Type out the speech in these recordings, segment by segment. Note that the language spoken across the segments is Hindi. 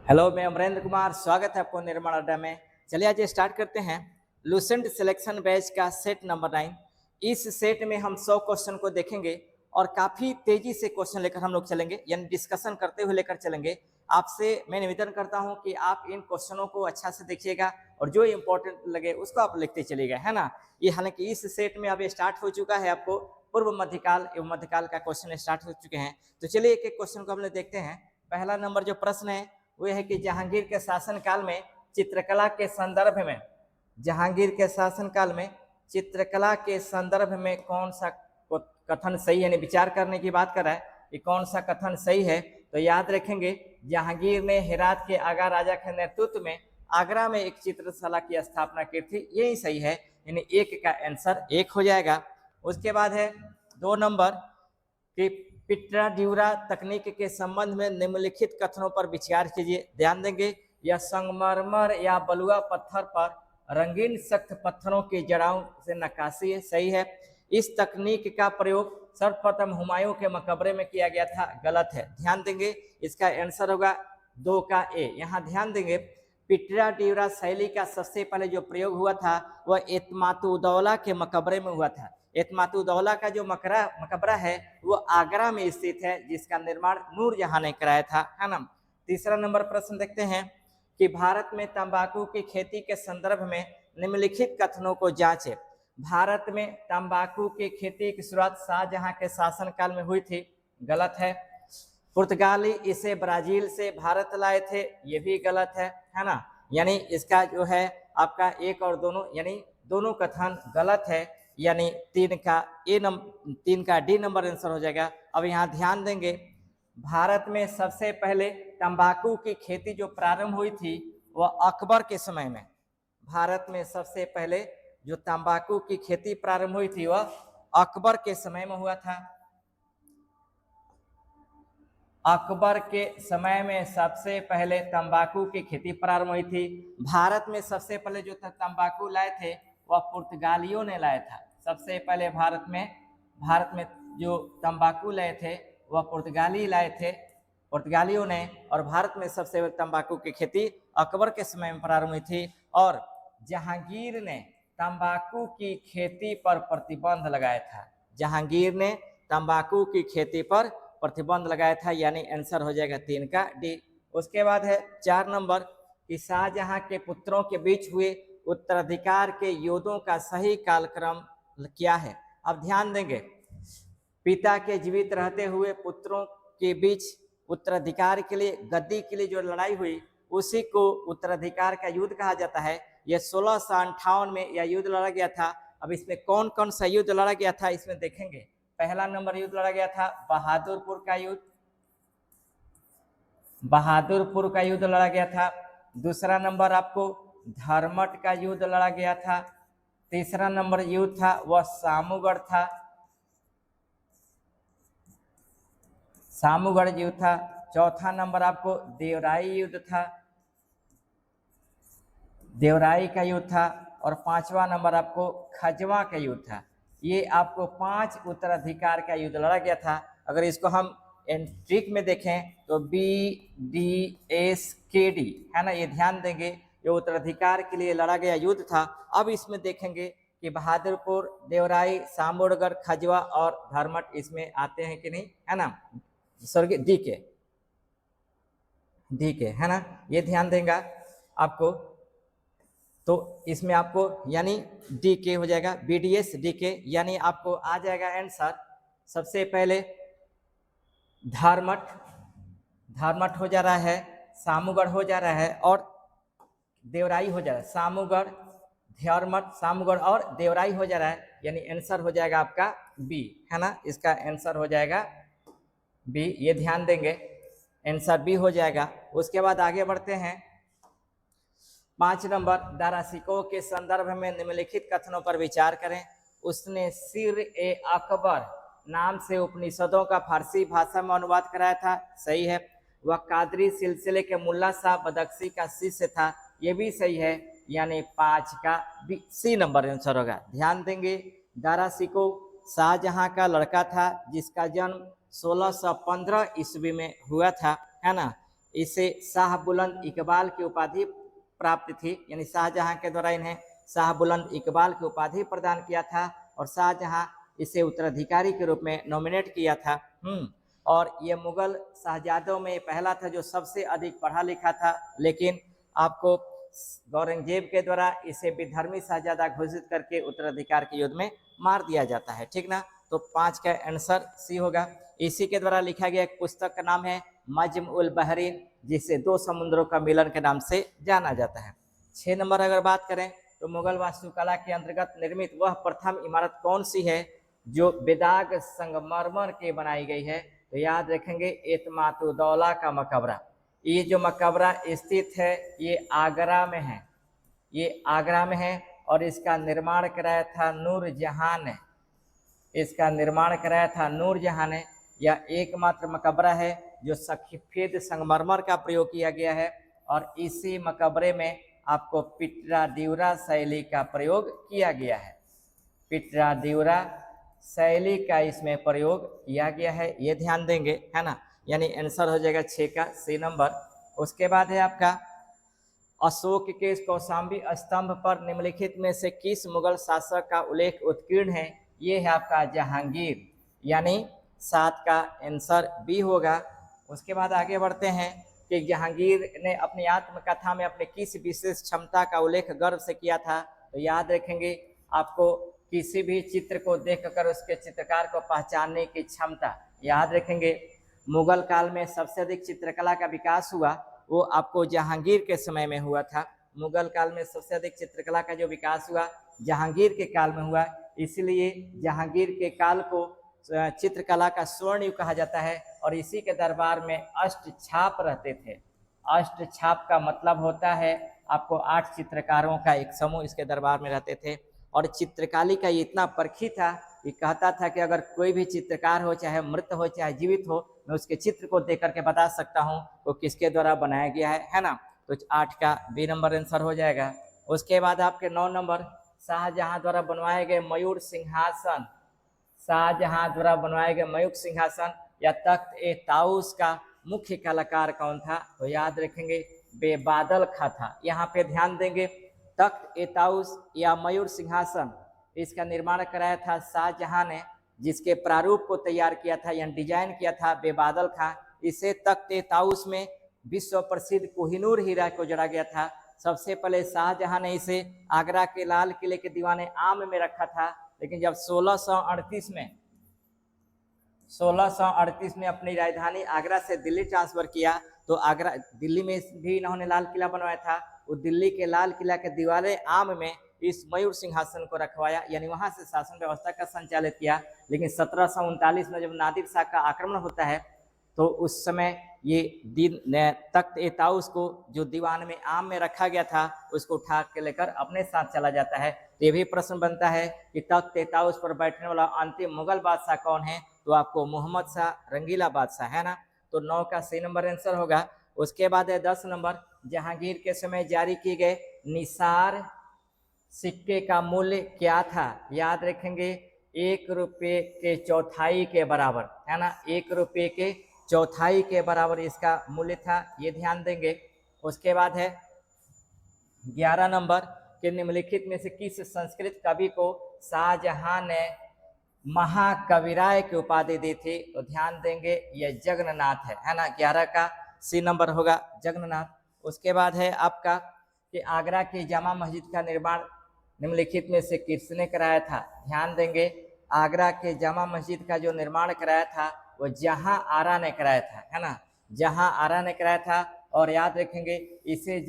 हेलो, मैं अमरेंद्र कुमार। स्वागत है आपको निर्माण अड्डा में। चलिए आज स्टार्ट करते हैं लूसेंट सिलेक्शन बैच का सेट नंबर 9। इस सेट में हम 100 क्वेश्चन को देखेंगे और काफ़ी तेजी से क्वेश्चन लेकर हम लोग चलेंगे, यानी डिस्कशन करते हुए लेकर चलेंगे। आपसे मैं निवेदन करता हूं कि आप इन क्वेश्चनों को अच्छा से देखिएगा और जो इंपॉर्टेंट लगे उसको आप लिखते चलिएगा, है ना। ये हालांकि इस सेट में अब स्टार्ट हो चुका है, आपको पूर्व मध्यकाल एवं मध्यकाल का क्वेश्चन स्टार्ट हो चुके हैं। तो चलिए एक एक क्वेश्चन को हम लोग देखते हैं। पहला नंबर जो प्रश्न है वो है कि जहांगीर के शासनकाल में चित्रकला के संदर्भ में जहांगीर के शासनकाल में चित्रकला के संदर्भ में कौन सा कथन सही है, यानी विचार करने की बात कर रहा है कि कौन सा कथन सही है। तो याद रखेंगे, जहांगीर ने हेरात के आगा राजा के नेतृत्व में आगरा में एक चित्रशाला की स्थापना की थी, यही सही है, यानी एक का आंसर एक हो जाएगा। उसके बाद है 2 नंबर कि पिट्रा ड्यूरा तकनीक के संबंध में निम्नलिखित कथनों पर विचार कीजिए। ध्यान देंगे, यह संगमरमर या बलुआ पत्थर पर रंगीन सख्त पत्थरों की जड़ाओं से नक्काशी है, सही है। इस तकनीक का प्रयोग सर्वप्रथम हुमायूं के मकबरे में किया गया था, गलत है। ध्यान देंगे, इसका आंसर होगा 2 का ए। यहाँ ध्यान देंगे, पिट्रा ड्यूरा शैली का सबसे पहले जो प्रयोग हुआ था वह एतमातुद्दौला के मकबरे में हुआ था। एतमातुद्दौला का जो मकबरा है वो आगरा में स्थित है, जिसका निर्माण नूरजहां ने कराया था, है ना। तीसरा नंबर प्रश्न देखते हैं कि भारत में तंबाकू की खेती के संदर्भ में निम्नलिखित कथनों को जांचे। भारत में तंबाकू की खेती की शुरुआत शाहजहां के शासनकाल में हुई थी, गलत है। पुर्तगाली इसे ब्राजील से भारत लाए थे, ये भी गलत है ना। यानी इसका जो है आपका एक और दोनों, यानी दोनों कथन गलत है, यानी 3 का डी नंबर आंसर हो जाएगा। अब यहाँ ध्यान देंगे, भारत में सबसे पहले तंबाकू की खेती जो प्रारंभ हुई थी वह अकबर के समय में, भारत में सबसे पहले जो तंबाकू की खेती प्रारंभ हुई थी वह अकबर के समय में हुआ था। अकबर के समय में सबसे पहले तंबाकू की खेती प्रारंभ हुई थी। भारत में सबसे पहले जो तंबाकू लाए थे वह पुर्तगालियों ने लाया था। सबसे पहले भारत में जो तंबाकू लाए थे वह पुर्तगाली लाए थे, पुर्तगालियों ने। और भारत में सबसे पहले तंबाकू की खेती अकबर के समय में प्रारंभ हुई थी। और जहांगीर ने तंबाकू की खेती पर प्रतिबंध लगाया था। जहांगीर ने तंबाकू की खेती पर प्रतिबंध लगाया था, यानी आंसर हो जाएगा 3 का डी। उसके बाद है 4 नंबर कि शाहजहां के पुत्रों के बीच हुए उत्तराधिकार के युद्धों का सही कालक्रम क्या है। अब ध्यान देंगे, पिता के जीवित रहते हुए पुत्रों के बीच उत्तराधिकार के लिए, गद्दी के लिए जो लड़ाई हुई उसी को उत्तराधिकार का युद्ध कहा जाता है। यह 1658 में यह युद्ध लड़ा गया था। अब इसमें कौन कौन सा युद्ध लड़ा गया था इसमें देखेंगे। पहला नंबर युद्ध लड़ा गया था बहादुरपुर का युद्ध, बहादुरपुर का युद्ध लड़ा गया था। दूसरा नंबर आपको धर्मट का युद्ध लड़ा गया था। तीसरा नंबर युद्ध था वह सामूगढ़ था, सामूगढ़ युद्ध था। चौथा नंबर आपको देवराई युद्ध था, देवराई का युद्ध था। और 5वां नंबर आपको खजवा का युद्ध था। ये आपको 5 उत्तराधिकार का युद्ध लड़ा गया था। अगर इसको हम ट्रिक में देखें तो BDSKD है ना, ये ध्यान देंगे, ये उत्तराधिकार के लिए लड़ा गया युद्ध था। अब इसमें देखेंगे कि बहादुरपुर, देवराई, सामूगढ़, खजवा और धर्मट इसमें आते हैं कि नहीं, है ना। स्वर्गीय डी के है ना, ये ध्यान देगा आपको। तो इसमें आपको यानी डी के हो जाएगा, BDS डी के, यानी आपको आ जाएगा आंसर। सबसे पहले धर्मट हो जा रहा है, सामूगढ़ हो जा रहा है और देवराई हो जा रहा है। सामूगढ़, धर्मट, सामूगढ़ और देवराई हो जा रहा है, यानी आंसर हो जाएगा आपका बी, है ना। इसका आंसर हो जाएगा बी, ये ध्यान देंगे, आंसर बी हो जाएगा। उसके बाद आगे बढ़ते हैं। 5 नंबर दाराशिकोह के संदर्भ में निम्नलिखित कथनों पर विचार करें। उसने सिर-ए-अकबर नाम से उपनिषदों का फारसी भाषा में अनुवाद कराया था, सही है। वह कादरी सिलसिले के मुल्ला साहब बदख्शी का शिष्य था, यह भी सही है, यानी 5 का सी नंबर आंसर होगा। ध्यान देंगे, दाराशिकोह शाहजहां का लड़का था जिसका जन्म 1615 ईस्वी में हुआ था, है ना। इसे शाह बुलंद इकबाल की उपाधि प्राप्त थी, यानी शाहजहां के द्वारा इन्हें शाह बुलंद इकबाल की उपाधि प्रदान किया था और शाहजहां इसे उत्तराधिकारी के रूप में नॉमिनेट किया था। और ये मुगल शहजादों में पहला था जो सबसे अधिक पढ़ा लिखा था, लेकिन आपको औरंगजेब के द्वारा इसे विधर्मी शहजादा घोषित करके उत्तराधिकार के युद्ध में मार दिया जाता है। ठीक ना, तो 5 का आंसर सी होगा। इसी के द्वारा लिखा गया एक पुस्तक का नाम है मजम उल बहरीन, जिसे 2 समुद्रों का मिलन के नाम से जाना जाता है। 6 नंबर अगर बात करें तो मुगल वास्तुकला के अंतर्गत निर्मित वह प्रथम इमारत कौन सी है जो बेदाग संगमरमर के बनाई गई है? तो याद रखेंगे एतमातुद्दौला का मकबरा। ये जो मकबरा स्थित है ये आगरा में है, ये आगरा में है और इसका निर्माण कराया था नूरजहां ने। इसका निर्माण कराया था नूरजहां ने। यह एकमात्र मकबरा है जो सफेद संगमरमर का प्रयोग किया गया है और इसी मकबरे में आपको पिटराड्यूरा शैली का प्रयोग किया गया है। पिटराड्यूरा शैली का इसमें प्रयोग किया गया है, ये ध्यान देंगे, है ना। यानी आंसर हो जाएगा 6 का सी नंबर। उसके बाद है आपका अशोक के कौशाम्बी स्तंभ पर निम्नलिखित में से किस मुगल शासक का उल्लेख उत्कीर्ण है? ये है आपका जहांगीर, यानी 7 का आंसर बी होगा। उसके बाद आगे बढ़ते हैं कि जहांगीर ने अपनी आत्मकथा में अपने किस विशेष क्षमता का उल्लेख गर्व से किया था? तो याद रखेंगे आपको किसी भी चित्र को देखकर उसके चित्रकार को पहचानने की क्षमता। याद रखेंगे मुगल काल में सबसे अधिक चित्रकला का विकास हुआ वो आपको जहांगीर के समय में हुआ था। मुगल काल में सबसे अधिक चित्रकला का जो विकास हुआ जहांगीर के काल में हुआ, इसलिए जहांगीर के काल को चित्रकला का स्वर्ण युग कहा जाता है। और इसी के दरबार में अष्टछाप रहते थे। अष्टछाप का मतलब होता है आपको 8 चित्रकारों का एक समूह इसके दरबार में रहते थे। और चित्रकारी का ये इतना परखी था कि कहता था कि अगर कोई भी चित्रकार हो, चाहे मृत हो चाहे जीवित हो, मैं उसके चित्र को देख करके बता सकता हूँ वो किसके द्वारा बनाया गया है ना। तो 8 का बी नंबर आंसर हो जाएगा। उसके बाद आपके 9 नंबर शाहजहां द्वारा बनवाए गए मयूर सिंहासन। शाहजहां द्वारा बनवाए गए मयूर सिंहासन या तख्त ए ताउस का मुख्य कलाकार कौन था? तो याद रखेंगे बेबादल खां था। यहाँ पे ध्यान देंगे तख्त ए ताउस या मयूर सिंहासन इसका निर्माण कराया था शाहजहां ने, जिसके प्रारूप को तैयार किया था या डिजाइन किया था बेबादल खां। इसे तख्त ए ताउस में विश्व प्रसिद्ध कोहिनूर हीरा को जड़ा गया था। सबसे पहले शाहजहां ने इसे आगरा के लाल किले के दीवाने आम में रखा था, लेकिन जब 1638 में अपनी राजधानी आगरा से दिल्ली ट्रांसफर किया तो आगरा दिल्ली में भी इन्होंने लाल किला बनवाया था। वो दिल्ली के लाल किला के दीवाने आम में इस मयूर सिंहासन को रखवाया, यानी वहां से शासन व्यवस्था का संचालित किया। लेकिन 1739 में जब नादिर शाह का आक्रमण होता है तो उस समय ये तख्त ए ताउस को जो दीवान में आम में रखा गया था उसको उठा के लेकर अपने साथ चला जाता है। तो ये भी प्रश्न बनता है कि तख्त ए ताउस पर बैठने वाला अंतिम मुगल बादशाह कौन है? तो आपको मोहम्मद शाह रंगीला बादशाह, है ना। तो 9 का सी नंबर आंसर होगा। उसके बाद है 10 नंबर जहांगीर के समय जारी किए गए निसार सिक्के का मूल्य क्या था? याद रखेंगे 1 रुपये के चौथाई के बराबर, है ना। 1 रुपये के चौथाई के बराबर इसका मूल्य था, ये ध्यान देंगे। उसके बाद है 11 नंबर के निम्नलिखित में से किस संस्कृत कवि को शाहजहां ने महाकविराय की उपाधि दी थी? तो ध्यान देंगे यह जगन्नाथ है ना। 11 का सी नंबर होगा जगन्नाथ। उसके बाद है आपका कि आगरा की जामा मस्जिद का निर्माण निम्नलिखित में से किसने कराया था? ध्यान देंगे आगरा के जामा मस्जिद का जो निर्माण कराया था वो जहां आरा ने कराया था, है ना। जहां आरा ने कराया था। और याद रखेंगे इसे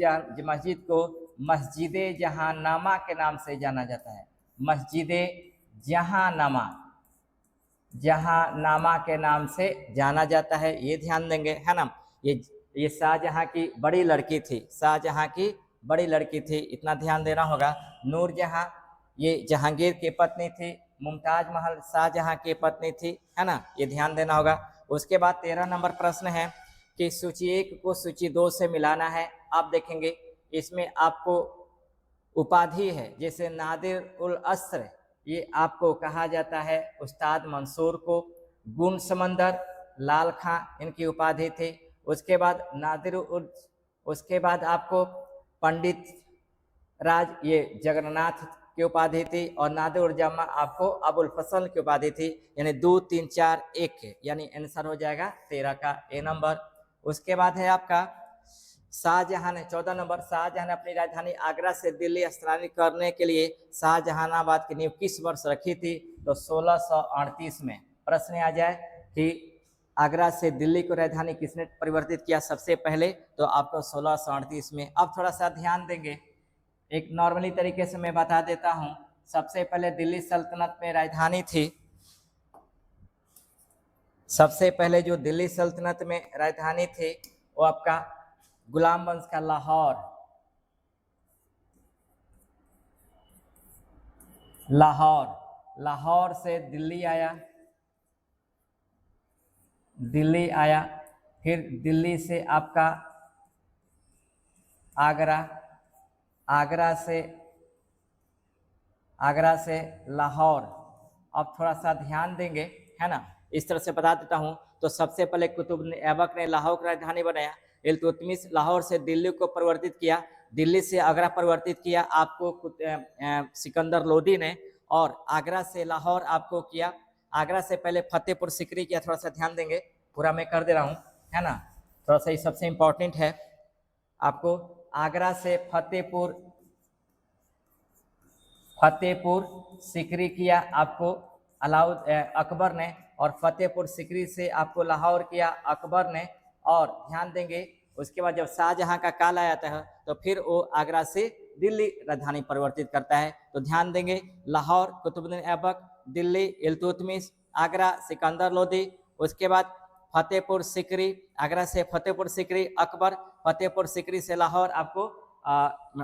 मस्जिद को मस्जिदे जहांनामा के नाम से जाना जाता है। मस्जिदे जहांनामा, जहांनामा के नाम से जाना जाता है, ये ध्यान देंगे, है ना। ये शाहजहां की बड़ी लड़की थी, शाहजहां की बड़ी लड़की थी, इतना ध्यान देना होगा। नूरजहां ये जहांगीर की पत्नी थी, मुमताज महल शाहजहां की पत्नी थी, है ना, ये ध्यान देना होगा। उसके बाद 13 नंबर प्रश्न है कि सूची 1 को सूची 2 से मिलाना है। आप देखेंगे इसमें आपको उपाधि है, जैसे नादिर उल अस्र ये आपको कहा जाता है उस्ताद मंसूर को। गुण समंदर लाल खां इनकी उपाधि थी। उसके बाद नादिर उर्ज, उसके बाद आपको पंडित राज ये जगन्नाथ की उपाधि थी, और नादिर उर जमा आपको अबुल फसल की उपाधि थी। यानी 2 3 4 1, यानी आंसर हो जाएगा 13 का ए नंबर। उसके बाद है आपका शाहजहां ने 14 नंबर, शाहजहां ने अपनी राजधानी आगरा से दिल्ली स्थानांतरित करने के लिए शाहजहानाबाद की नींव किस वर्ष रखी थी? तो 1638 में। प्रश्न आ जाए कि आगरा से दिल्ली को राजधानी किसने परिवर्तित किया सबसे पहले? तो आपको 1638 में। अब थोड़ा सा ध्यान देंगे, एक नॉर्मली तरीके से मैं बता देता हूं। सबसे पहले दिल्ली सल्तनत में राजधानी थी, सबसे पहले जो दिल्ली सल्तनत में राजधानी थी वो आपका गुलाम वंश का लाहौर, लाहौर से दिल्ली आया, फिर दिल्ली से आपका आगरा, आगरा से लाहौर। अब थोड़ा सा ध्यान देंगे, है ना, इस तरह से बता देता हूं। तो सबसे पहले कुतुब ऐबक ने लाहौर की राजधानी बनाया, इल्तुतमिश लाहौर से दिल्ली को परिवर्तित किया, दिल्ली से आगरा परिवर्तित किया आपको सिकंदर लोदी ने, और आगरा से लाहौर आपको किया। आगरा से पहले फतेहपुर सिकरी किया। थोड़ा सा ध्यान देंगे, पूरा मैं कर दे रहा हूँ, है ना, थोड़ा सा ये सबसे इंपॉर्टेंट है। आपको आगरा से फतेहपुर सिकरी किया आपको अकबर ने, और फतेहपुर सिकरी से आपको लाहौर किया अकबर ने। और ध्यान देंगे उसके बाद जब शाहजहां का काल आया था तो फिर वो आगरा से दिल्ली राजधानी परिवर्तित करता है। तो ध्यान देंगे, लाहौर कुतुबुद्दीन ऐबक, दिल्ली इल्तुतमिश, आगरा सिकंदर लोदी, उसके बाद फतेहपुर सिकरी, आगरा से फतेहपुर सिकरी अकबर, फतेहपुर सिकरी से लाहौर आपको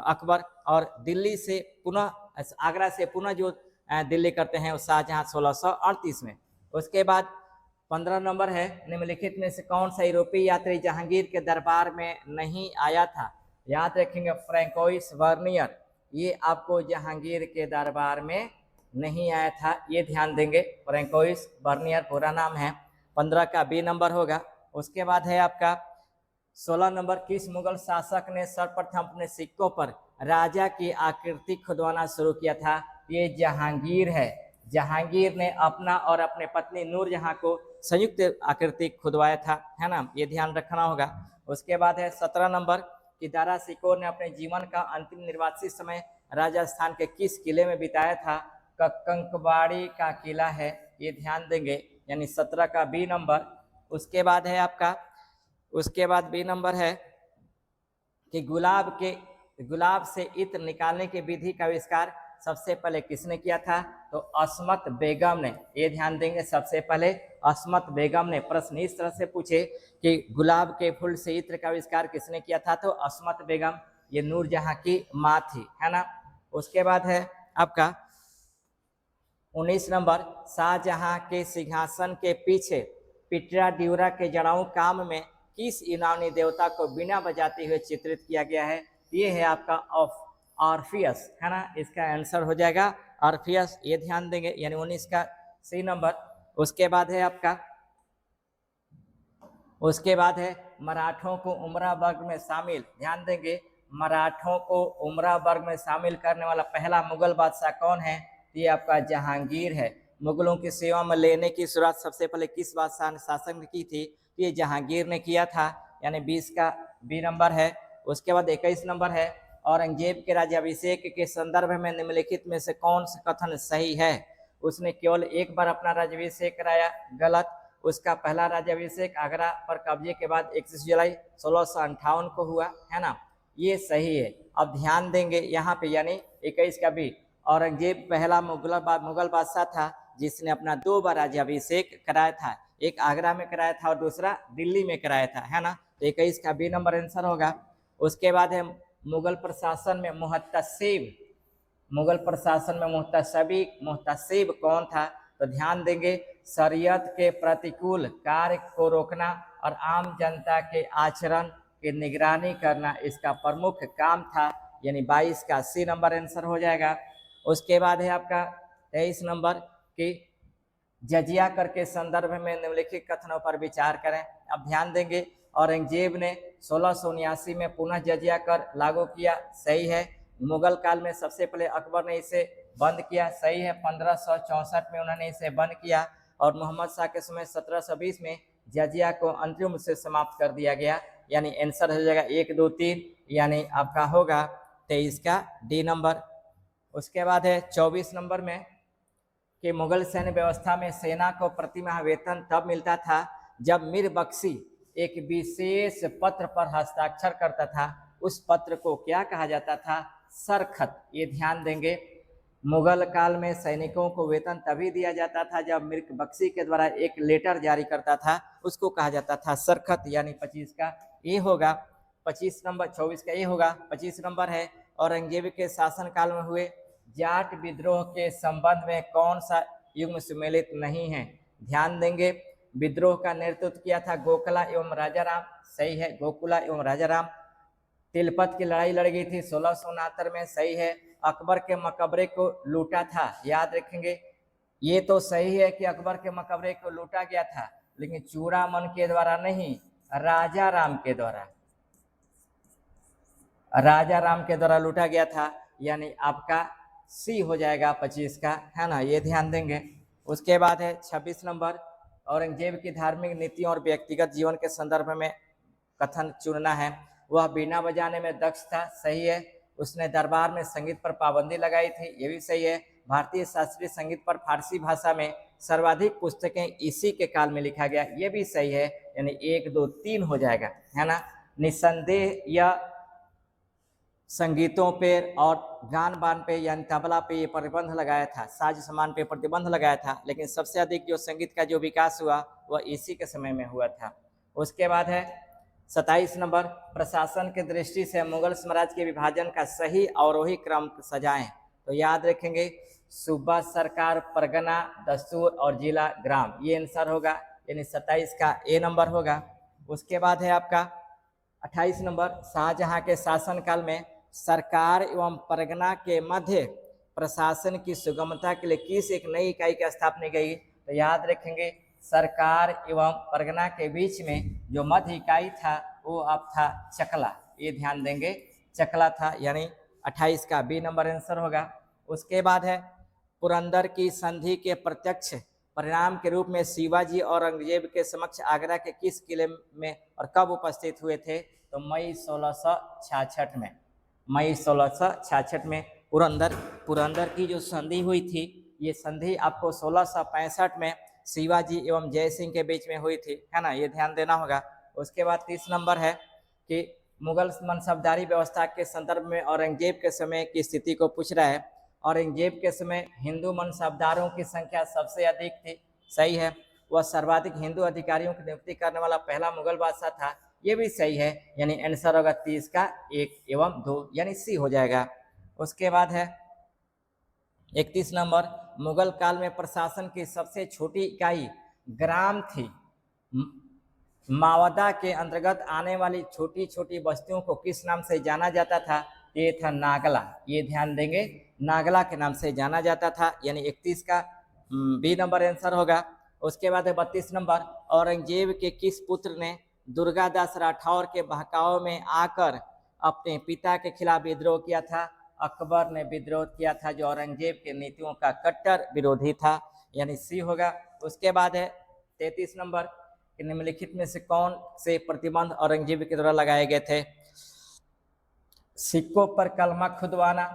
अकबर, और दिल्ली से पुनः आगरा से पुनः जो दिल्ली करते हैं उस शाहजहां 1638 में। उसके बाद 15 नंबर है, निम्नलिखित में से कौन सा यूरोपीय यात्री जहांगीर के दरबार में नहीं आया था? याद रखेंगे, फ्रैंकोइस वर्नियर, ये आपको जहांगीर के दरबार में नहीं आया था, ये ध्यान देंगे। फ्रैंकोइस वर्नियर पूरा नाम है। 15 का बी नंबर होगा। उसके बाद है आपका 16 नंबर, किस मुगल शासक ने सर्वप्रथम अपने सिक्कों पर राजा की आकृति खुदवाना शुरू किया था? ये जहांगीर है। जहांगीर ने अपना और अपने पत्नी नूरजहां को संयुक्त आकृति खुदवाया था, है ना, ये ध्यान रखना होगा। उसके बाद है 17 नंबर कि दारा सिकोर ने अपने जीवन का अंतिम निर्वासित समय राजस्थान के किस किले में बिताया था? कंकबाड़ी का किला है, ये ध्यान देंगे, यानी 17 का बी नंबर। उसके बाद है आपका, उसके बाद बी नंबर है कि गुलाब से इत्र निकालने की विधि का आविष्कार सबसे पहले किसने किया था? तो अस्मत बेगम ने, ये ध्यान देंगे, सबसे पहले अस्मत बेगम ने। प्रश्न इस तरह से पूछे कि गुलाब के फूल से इत्र का आविष्कार किसने किया था? तो अस्मत बेगम, ये नूरजहां की माँ थी, है ना। उसके बाद है आपका 19 नंबर, शाहजहां के सिंहासन के पीछे पिटरा ड्यूरा के जड़ाऊ काम में किस यूनानी देवता को बिना बजाते हुए चित्रित किया गया है? ये है आपका ऑर्फियस, है ना, इसका आंसर हो जाएगा ऑर्फियस, ये ध्यान देंगे, यानी 19 का सी नंबर। उसके बाद है आपका, उसके बाद है मराठों को उमरा वर्ग में शामिल, ध्यान देंगे, मराठों को उमरा वर्ग में शामिल करने वाला पहला मुगल बादशाह कौन है? ये आपका जहांगीर है। मुगलों की सेवा में लेने की शुरुआत सबसे पहले किस बादशाह ने शासन की थी? ये जहांगीर ने किया था, यानी 20 का बी नंबर है। उसके बाद 21 नंबर है, औरंगजेब के राज्याभिषेक के संदर्भ में निम्नलिखित में से कौन सा कथन सही है? उसने केवल एक बार अपना राज्याभिषेक कराया, गलत। उसका पहला राज्याभिषेक आगरा पर कब्जे के बाद 31 जुलाई 1658 को हुआ, है ना, ये सही है। अब ध्यान देंगे यहाँ पे, यानी 21 का बी, औरंगजेब पहला मुगल बादशाह था जिसने अपना 2 बार राज्याभिषेक कराया था, एक आगरा में कराया था और दूसरा दिल्ली में कराया था, है ना। तो 21 का बी नंबर आंसर होगा। उसके बाद है मुगल प्रशासन में मुहतसिब कौन था? तो ध्यान देंगे, शरीयत के प्रतिकूल कार्य को रोकना और आम जनता के आचरण की निगरानी करना इसका प्रमुख काम था, यानी 22 का सी नंबर आंसर हो जाएगा। उसके बाद है आपका 23 नंबर कि जजिया कर के संदर्भ में निम्नलिखित कथनों पर विचार करें। अब ध्यान देंगे, औरंगजेब ने 1679 में पुनः जजिया कर लागू किया, सही है। मुगल काल में सबसे पहले अकबर ने इसे बंद किया, सही है। 1564 में उन्होंने इसे बंद किया और मोहम्मद शाह के समय 1720 में जजिया को अंतरिम रूप से समाप्त कर दिया गया। यानी आंसर हो जाएगा 1 2 3, यानी आपका होगा 23 का डी नंबर। उसके बाद है 24 नंबर में कि मुगल सैन्य व्यवस्था में सेना को प्रतिमाह वेतन तब मिलता था जब मीर बख्शी एक विशेष पत्र पर हस्ताक्षर करता था। उस पत्र को क्या कहा जाता था? सरखत। ये ध्यान देंगे। मुगल काल में सैनिकों को वेतन तभी दिया जाता था जब मीर बख्शी के द्वारा एक लेटर जारी करता था, उसको कहा जाता था सरखत। यानी 25 का ये होगा। 25 नंबर 24 का ये होगा। 25 नंबर है औरंगजेब के शासनकाल में हुए जाट विद्रोह के संबंध में कौन सा युग्म सुमेलित नहीं है? ध्यान देंगे। विद्रोह का नेतृत्व किया था गोखला एवं राजाराम, सही है, गोकुला एवं राजाराम। तिलपत की लड़ाई लड़ गई थी 1669 में, सही है। अकबर के मकबरे को लूटा था, याद रखेंगे। ये तो सही है कि अकबर के मकबरे को लूटा गया था, लेकिन चूड़ामन के द्वारा नहीं, राजा राम के द्वारा, राजा राम के द्वारा लूटा गया था। यानी आपका सी हो जाएगा 25 का, है ना, ये ध्यान देंगे। उसके बाद है 26 नंबर, औरंगजेब की धार्मिक नीतियों और व्यक्तिगत जीवन के संदर्भ में कथन चुनना है। वह बीना बजाने में दक्ष था, सही है। उसने दरबार में संगीत पर पाबंदी लगाई थी, ये भी सही है। भारतीय शास्त्रीय संगीत पर फारसी भाषा में सर्वाधिक पुस्तकें इसी के काल में लिखा गया, ये भी सही है। यानी 1 2 3 हो जाएगा, है ना। निसंदेह यह संगीतों पे और गान बान पे यानी तबला पे ये प्रतिबंध लगाया था, साज सामान पे प्रतिबंध लगाया था, लेकिन सबसे अधिक जो संगीत का जो विकास हुआ वह इसी के समय में हुआ था। उसके बाद है 27 नंबर, प्रशासन की दृष्टि से मुगल साम्राज्य के विभाजन का सही अवरोही क्रम सजाएं। तो याद रखेंगे सूबा सरकार, परगना, दस्तूर और जिला ग्राम, ये आंसर होगा। यानी 27 का ए नंबर होगा। उसके बाद है आपका 28 नंबर, शाहजहां के शासनकाल में सरकार एवं परगना के मध्य प्रशासन की सुगमता के लिए किस एक नई इकाई की स्थापना की गई? तो याद रखेंगे सरकार एवं परगना के बीच में जो मध्य इकाई था वो अब था चकला, ये ध्यान देंगे, चकला था। यानी 28 का बी नंबर आंसर होगा। उसके बाद है पुरंदर की संधि के प्रत्यक्ष परिणाम के रूप में शिवाजी औरंगजेब के समक्ष आगरा के किस किले में और कब उपस्थित हुए थे? तो मई 1666 में, मई 1666 में पुरंदर की जो संधि हुई थी, ये संधि आपको 1665 में शिवाजी एवं जय सिंह के बीच में हुई थी, है ना, ये ध्यान देना होगा। उसके बाद 30 नंबर है कि मुगल मनसबदारी व्यवस्था के संदर्भ में औरंगजेब के समय की स्थिति को पूछ रहा है। औरंगजेब के समय हिंदू मनसबदारों की संख्या सबसे अधिक थी, सही है। वह सर्वाधिक हिंदू अधिकारियों की नियुक्ति करने वाला पहला मुगल बादशाह था, ये भी सही है। यानी आंसर होगा 30 का 1 एवं 2, यानी सी हो जाएगा। उसके बाद है 31 नंबर, मुगल काल में प्रशासन की सबसे छोटी इकाई ग्राम थी। मावदा के अंतर्गत आने वाली छोटी छोटी बस्तियों को किस नाम से जाना जाता था? ये था नागला, ये ध्यान देंगे, नागला के नाम से जाना जाता था। यानी 31 का बी नंबर आंसर होगा। उसके बाद है 32 नंबर, औरंगजेब के किस पुत्र ने दुर्गादास राठौर के बहकाव में आकर अपने पिता के खिलाफ विद्रोह किया था? अकबर ने विद्रोह किया था, जो औरंगजेब के नीतियों का कट्टर विरोधी था, यानी सी होगा। उसके बाद है 33 नंबर, निम्नलिखित में से कौन से प्रतिबंध औरंगजेब के द्वारा लगाए गए थे? सिक्कों पर कलमा खुदवाना,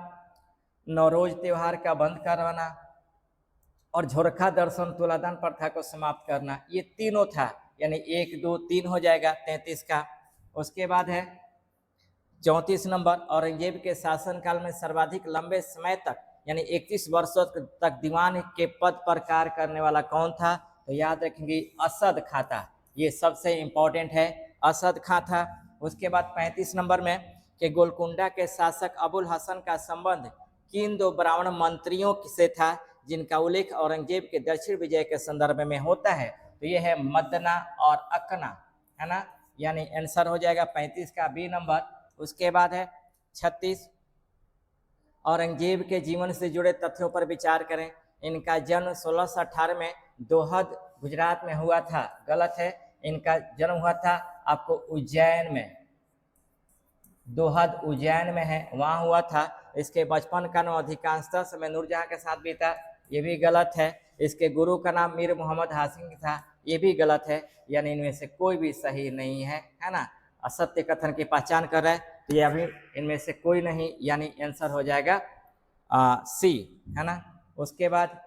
नौरोज त्योहार का बंद करवाना और झोरखा दर्शन तुलादान प्रथा को समाप्त करना, ये तीनों था। यानी 1 2 3 हो जाएगा 33 का। उसके बाद है 34 नंबर, औरंगजेब के शासनकाल में सर्वाधिक लंबे समय तक यानी 31 वर्षों तक दीवान के पद पर कार्य करने वाला कौन था? तो याद रखेंगे असद खां था, ये सबसे इंपॉर्टेंट है, असद खां था। उसके बाद 35 नंबर में कि गोलकुंडा के शासक अबुल हसन का संबंध किन 2 ब्राह्मण मंत्रियों से था जिनका उल्लेख औरंगजेब के दक्षिण विजय के संदर्भ में होता है? तो ये है मदना और अकना, है ना, यानी आंसर हो जाएगा 35 का बी नंबर। उसके बाद है 36, औरंगजेब के जीवन से जुड़े तथ्यों पर विचार करें। इनका जन्म 1618 में दोहद गुजरात में हुआ था, गलत है। इनका जन्म हुआ था आपको उज्जैन में, दोहद उज्जैन में है, वहाँ हुआ था। इसके बचपन का नाम अधिकांशतः समय नूरजहां के साथ बीता, ये भी गलत है। इसके गुरु का नाम मीर मोहम्मद हाशिम था, ये भी गलत है। यानी इनमें से कोई भी सही नहीं है, है ना। असत्य कथन की पहचान कर रहा है तो ये अभी इनमें से कोई नहीं, यानी आंसर हो जाएगा सी, है ना। उसके बाद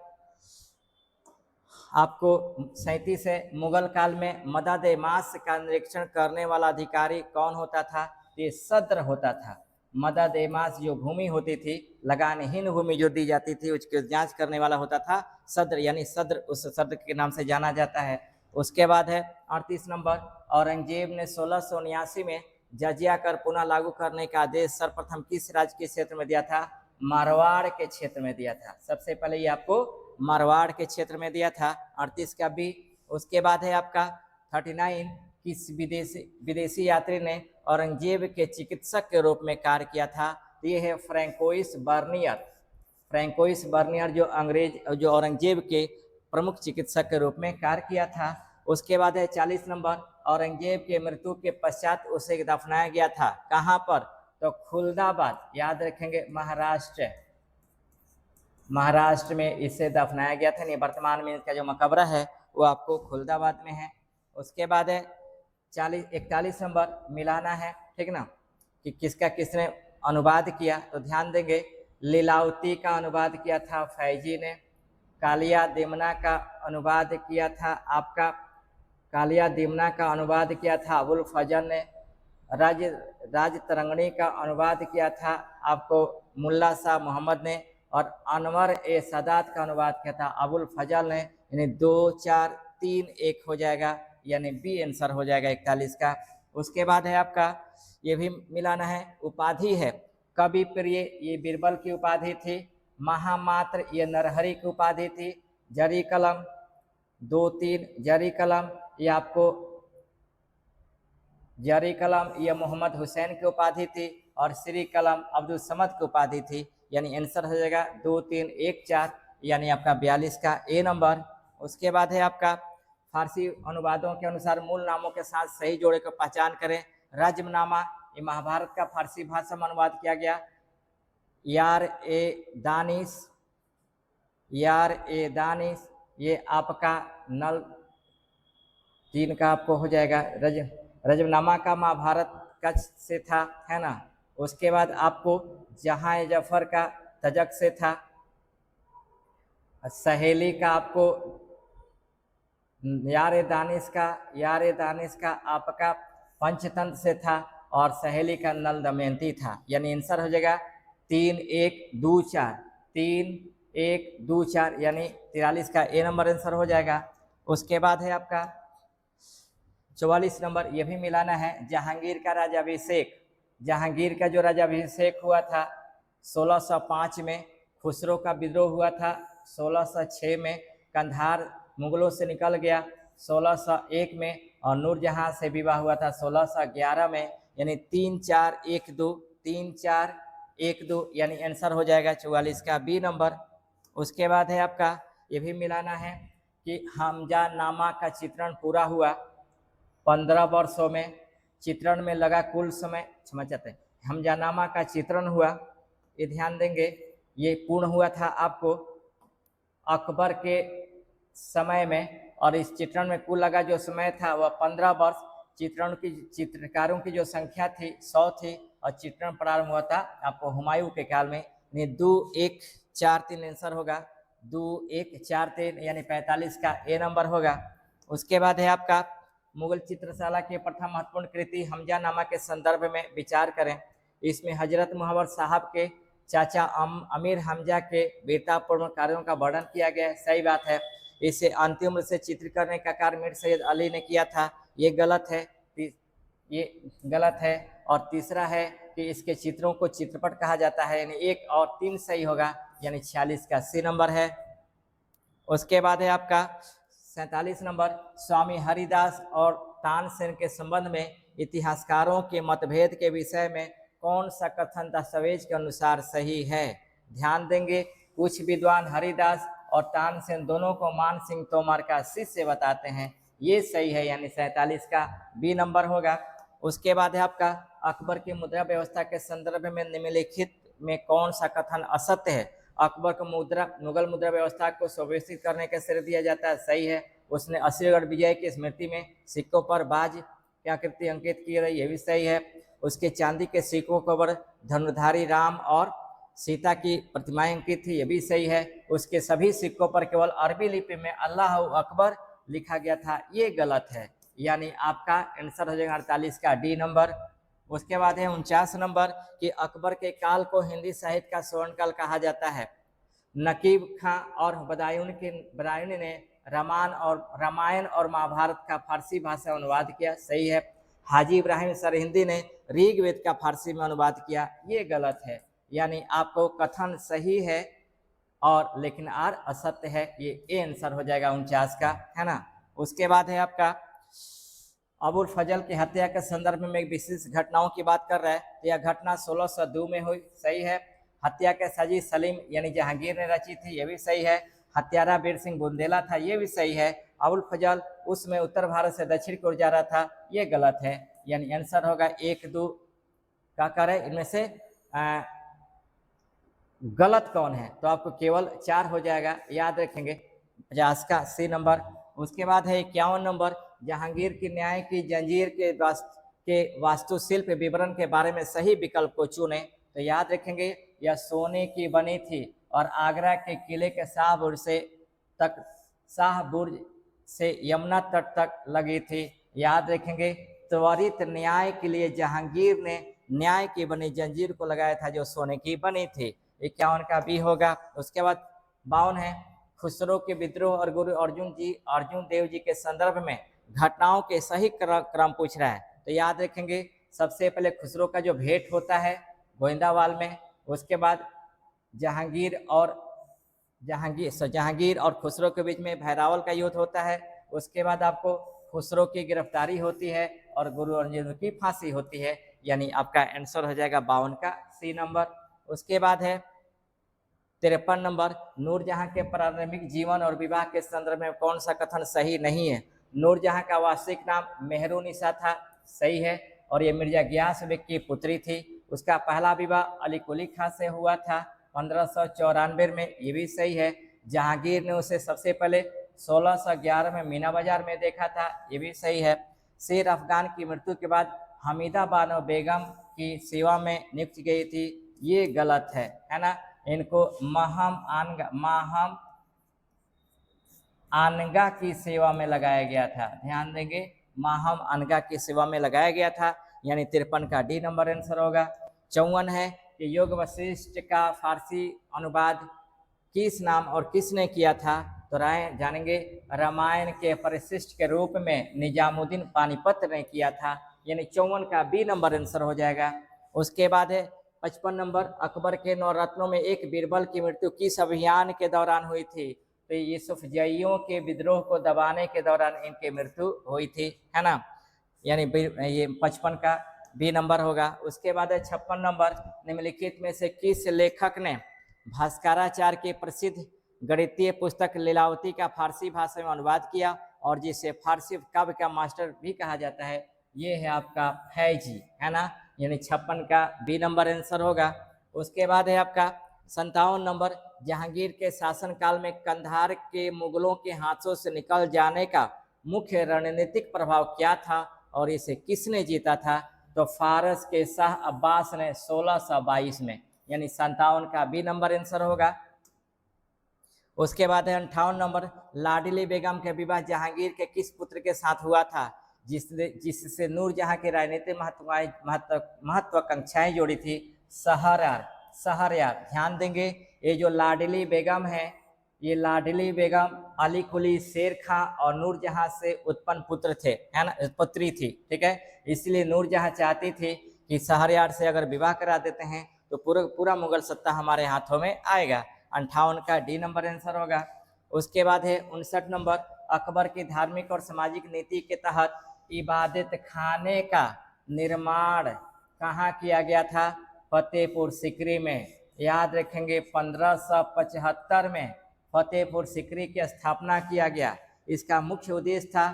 आपको 37 है, मुगल काल में मदद-ए-मास का निरीक्षण करने वाला अधिकारी कौन होता था? ये सद्र होता था। मदद-ए-मास जो भूमि होती थी, लगानहीन भूमि जो दी जाती थी, उसकी जांच करने वाला होता था सद्र, यानी सद्र उस सद्र के नाम से जाना जाता है। उसके बाद है 38 नंबर, औरंगजेब ने 1679 में जजिया कर पुनः लागू करने का आदेश सर्वप्रथम किस राज्य के क्षेत्र में दिया था? मारवाड़ के क्षेत्र में दिया था। सबसे पहले ये आपको मारवाड़ के क्षेत्र में दिया था, 38 का बी। उसके बाद है आपका 39, किस विदेशी यात्री ने औरंगजेब के चिकित्सक के रूप में कार्य किया था? ये है फ्रैंकोइस बर्नियर। फ्रैंकोइस बर्नियर जो औरंगजेब के प्रमुख चिकित्सक के रूप में कार्य किया था। उसके बाद है 40 नंबर, औरंगजेब के मृत्यु के पश्चात उसे दफनाया गया था कहाँ पर? तो खुलदाबाद, याद रखेंगे, महाराष्ट्र में इसे दफनाया गया था। नहीं, वर्तमान में इसका जो मकबरा है वो आपको खुलदाबाद में है। उसके बाद है 41 नंबर, मिलाना है, ठीक ना, कि किसका किसने अनुवाद किया। तो ध्यान देंगे, लीलावती का अनुवाद किया था फैजी ने, कालिया दिमना का अनुवाद किया था आपका, कालिया दिमना का अनुवाद किया था अबुल फजल ने, राज तरंगणी का अनुवाद किया था आपको मुल्ला शाह मोहम्मद ने, और अनवर ए सादात का अनुवाद किया था अबुल फजल ने। यानी 2 4 3 1 हो जाएगा, यानी बी आंसर हो जाएगा 41 का। उसके बाद है आपका, ये भी मिलाना है, उपाधि है कवि प्रिय, ये बीरबल की उपाधि थी। महामात्र, ये नरहरि की उपाधि थी। जरी कलम 2 3, जरी कलम ये आपको जरी कलम ये मोहम्मद हुसैन की उपाधि थी, और श्री कलम अब्दुल समद की उपाधि थी। यानी आंसर हो जाएगा 2 3 1 4, यानी आपका 42 का ए नंबर। उसके बाद है आपका फारसी अनुवादों के अनुसार मूल नामों के साथ सही जोड़े को पहचान करें। रज्मनामा, ये महाभारत का फारसी भाषा में अनुवाद किया गया। यार ए दानिश ये आपका नल 3 का आपको हो जाएगा। रजमनामा का महाभारत का से था, है ना। उसके बाद आपको जहां जफर का तजक से था। सहेली का आपको यार दानिश का आपका पंचतंत्र से था, और सहेली का नल दमयंती था। यानी आंसर हो जाएगा 3 1 2 4, 3 1 2 4, यानी 43 का ए नंबर आंसर हो जाएगा। उसके बाद है आपका 44 नंबर, ये भी मिलाना है, जहांगीर का राज्याभिषेक। जहांगीर का जो राज्याभिषेक हुआ था 1605 में, खुसरो का विद्रोह हुआ था 1606 में, कंधार मुगलों से निकल गया 1601 में, और नूरजहां से विवाह हुआ था 1611 में। यानी 3 4 1 2, 3 4 1 2, यानी आंसर हो जाएगा 44 का बी नंबर। उसके बाद है आपका, ये भी मिलाना है कि हमजा नामा का चित्रण पूरा हुआ 15 वर्षों में। चित्रण में लगा कुल समय, क्षमा चाहते हैं, हमजानामा का चित्रण हुआ, ये ध्यान देंगे, ये पूर्ण हुआ था आपको अकबर के समय में, और इस चित्रण में कुल लगा जो समय था वह 15 वर्ष। चित्रकारों की जो संख्या थी 100 थी, और चित्रण प्रारंभ हुआ था आपको हुमायूं के काल में। 2 1 4 3 आंसर होगा, 2 1 4 3, यानी 45 का ए नंबर होगा। उसके बाद है आपका मुगल चित्रशाला के प्रथम महत्वपूर्ण कृति हमजानामा के संदर्भ में विचार करें। इसमें हजरत मोहम्मद साहब के चाचा अमीर हमजा के वीरतापूर्ण कार्यों का वर्णन किया गया है, सही बात है। इसे अंतिम रूप से चित्र करने का कार्य मीर सैयद अली ने किया था, ये गलत है। और तीसरा है कि इसके चित्रों को चित्रपट कहा जाता है, यानी 1 और 3 सही होगा, यानी 46 का सी नंबर है। उसके बाद है आपका 47 नंबर, स्वामी हरिदास और तानसेन के संबंध में इतिहासकारों के मतभेद के विषय में कौन सा कथन दस्तावेज के अनुसार सही है? ध्यान देंगे, कुछ विद्वान हरिदास और तानसेन दोनों को मान सिंह तोमर का शिष्य बताते हैं, ये सही है, यानी 47 का बी नंबर होगा। उसके बाद है आपका अकबर की मुद्रा व्यवस्था के संदर्भ में निम्नलिखित में कौन सा कथन असत्य है। अकबर को मुगल मुद्रा व्यवस्था को सुव्यवस्थित करने का श्रेय दिया जाता है, सही है। उसने असलीगढ़ विजय की स्मृति में सिक्कों पर बाज की आकृति अंकित की रही, ये भी सही है। उसके चांदी के सिक्कों पर धनुर्धारी राम और सीता की प्रतिमाएं अंकित थी, ये भी सही है। उसके सभी सिक्कों पर केवल अरबी लिपि में अल्लाह अकबर लिखा गया था, ये गलत है, यानी आपका आंसर हो जाएगा 48 का डी नंबर। उसके बाद है 49 नंबर कि अकबर के काल को हिंदी साहित्य का स्वर्ण काल कहा जाता है। नकीब खां और बदायूनी ने रामायण और महाभारत का फारसी भाषा में अनुवाद किया, सही है। हाजी इब्राहिम सरहिंदी ने ऋग्वेद का फारसी में अनुवाद किया, ये गलत है, यानी आपको कथन सही है और लेकिन आर असत्य है, ये ए आंसर हो जाएगा 49 का, है ना। उसके बाद है आपका अबुल फजल की हत्या के संदर्भ में एक विशेष घटनाओं की बात कर रहा है, तो यह घटना 1602 में हुई, सही है। हत्या के साजिश सलीम यानी जहांगीर ने रची थी, ये भी सही है। हत्यारा बीर सिंह बुंदेला था, ये भी सही है। अबुल फजल उसमें उत्तर भारत से दक्षिण की ओर जा रहा था, ये गलत है, यानी आंसर होगा 1, 2 का कर है। इनमें से गलत कौन है, तो आपको केवल 4 हो जाएगा, याद रखेंगे। 50 का सी नंबर। उसके बाद है 51 नंबर जहांगीर की न्याय की जंजीर के वास्तुशिल्प विवरण के बारे में सही विकल्प को चुने, तो याद रखेंगे यह सोने की बनी थी और आगरा के किले के शाहबुर्ज से यमुना तट तक लगी थी, याद रखेंगे। त्वरित न्याय के लिए जहांगीर ने न्याय की बनी जंजीर को लगाया था जो सोने की बनी थी, 51 का बी होगा। उसके बाद 52 है खुसरो के विद्रोह और गुरु अर्जुन देव जी के संदर्भ में घटनाओं के सही क्रम पूछ रहा है, तो याद रखेंगे सबसे पहले खुसरो का जो भेंट होता है गोविंदावाल में, उसके बाद जहांगीर और खुसरो के बीच में भैरावल का युद्ध होता है, उसके बाद आपको खुसरो की गिरफ्तारी होती है और गुरु अर्जुन की फांसी होती है, यानी आपका आंसर हो जाएगा 52 का सी नंबर। उसके बाद है 53 नंबर नूरजहां के प्रारंभिक जीवन और विवाह के संदर्भ में कौन सा कथन सही नहीं है। नूरजहां का वास्तविक नाम मेहरुनिसा था, सही है, और ये मिर्जा गियास बेग की पुत्री थी। उसका पहला विवाह अली कुली खां से हुआ था 1594 में, ये भी सही है। जहांगीर ने उसे सबसे पहले 1611 में मीना बाजार में देखा था, ये भी सही है। शेर अफगान की मृत्यु के बाद हमीदा बानो बेगम की सेवा में नियुक्त गई थी, ये गलत है ना। इनको महम आनगा की सेवा में लगाया गया था, ध्यान देंगे, महम आनगा की सेवा में लगाया गया था, यानी 53 का डी नंबर आंसर होगा। 54 है कि योग वशिष्ठ का फारसी अनुवाद किस नाम और किसने किया था, तो राय जानेंगे रामायण के परिशिष्ट के रूप में निजामुद्दीन पानीपत ने किया था, यानी 54 का बी नंबर आंसर हो जाएगा। उसके बाद है 55 नंबर अकबर के नवरत्नों में एक बीरबल की मृत्यु किस अभियान के दौरान हुई थी, तो यूसुफजइयों के विद्रोह को दबाने के दौरान इनकी मृत्यु हुई थी, है ना, यानी ये 55 का बी नंबर होगा। उसके बाद है 56 नंबर निम्नलिखित में से किस लेखक ने भास्कराचार्य की प्रसिद्ध गणितीय पुस्तक लीलावती का फारसी भाषा में अनुवाद किया और जिसे फारसी काव्य का मास्टर भी कहा जाता है, ये है आपका फैजी, है ना, यानी 56 का बी नंबर आंसर होगा। उसके बाद है आपका 57 नंबर जहांगीर के शासनकाल में कंधार के मुगलों के हाथों से निकल जाने का मुख्य रणनीतिक प्रभाव क्या था और इसे किसने जीता था, तो फारस के शाह अब्बास ने 1622 में, यानी 57 का बी नंबर आंसर होगा। उसके बाद है 58 नंबर लाडली बेगम के विवाह जहांगीर के किस पुत्र के साथ हुआ था जिससे नूरजहां की राजनीतिक महत्वाकांक्षाएं जुड़ी थी, शहरयार। ध्यान देंगे ये जो लाडली बेगम है, ये लाडली बेगम अली कुली शेर खां और नूरजहां से उत्पन्न पुत्र थे, है ना, पुत्री थी, ठीक है। इसलिए नूरजहां चाहती थी कि शहरयार से अगर विवाह करा देते हैं तो पूरा मुगल सत्ता हमारे हाथों में आएगा, 58 का डी नंबर आंसर होगा। उसके बाद है 59 नंबर अकबर की धार्मिक और सामाजिक नीति के तहत इबादत खाने का निर्माण कहाँ किया गया था, फतेहपुर सिकरी में, याद रखेंगे 1575 में फतेहपुर सिकरी की स्थापना किया गया। इसका मुख्य उद्देश्य था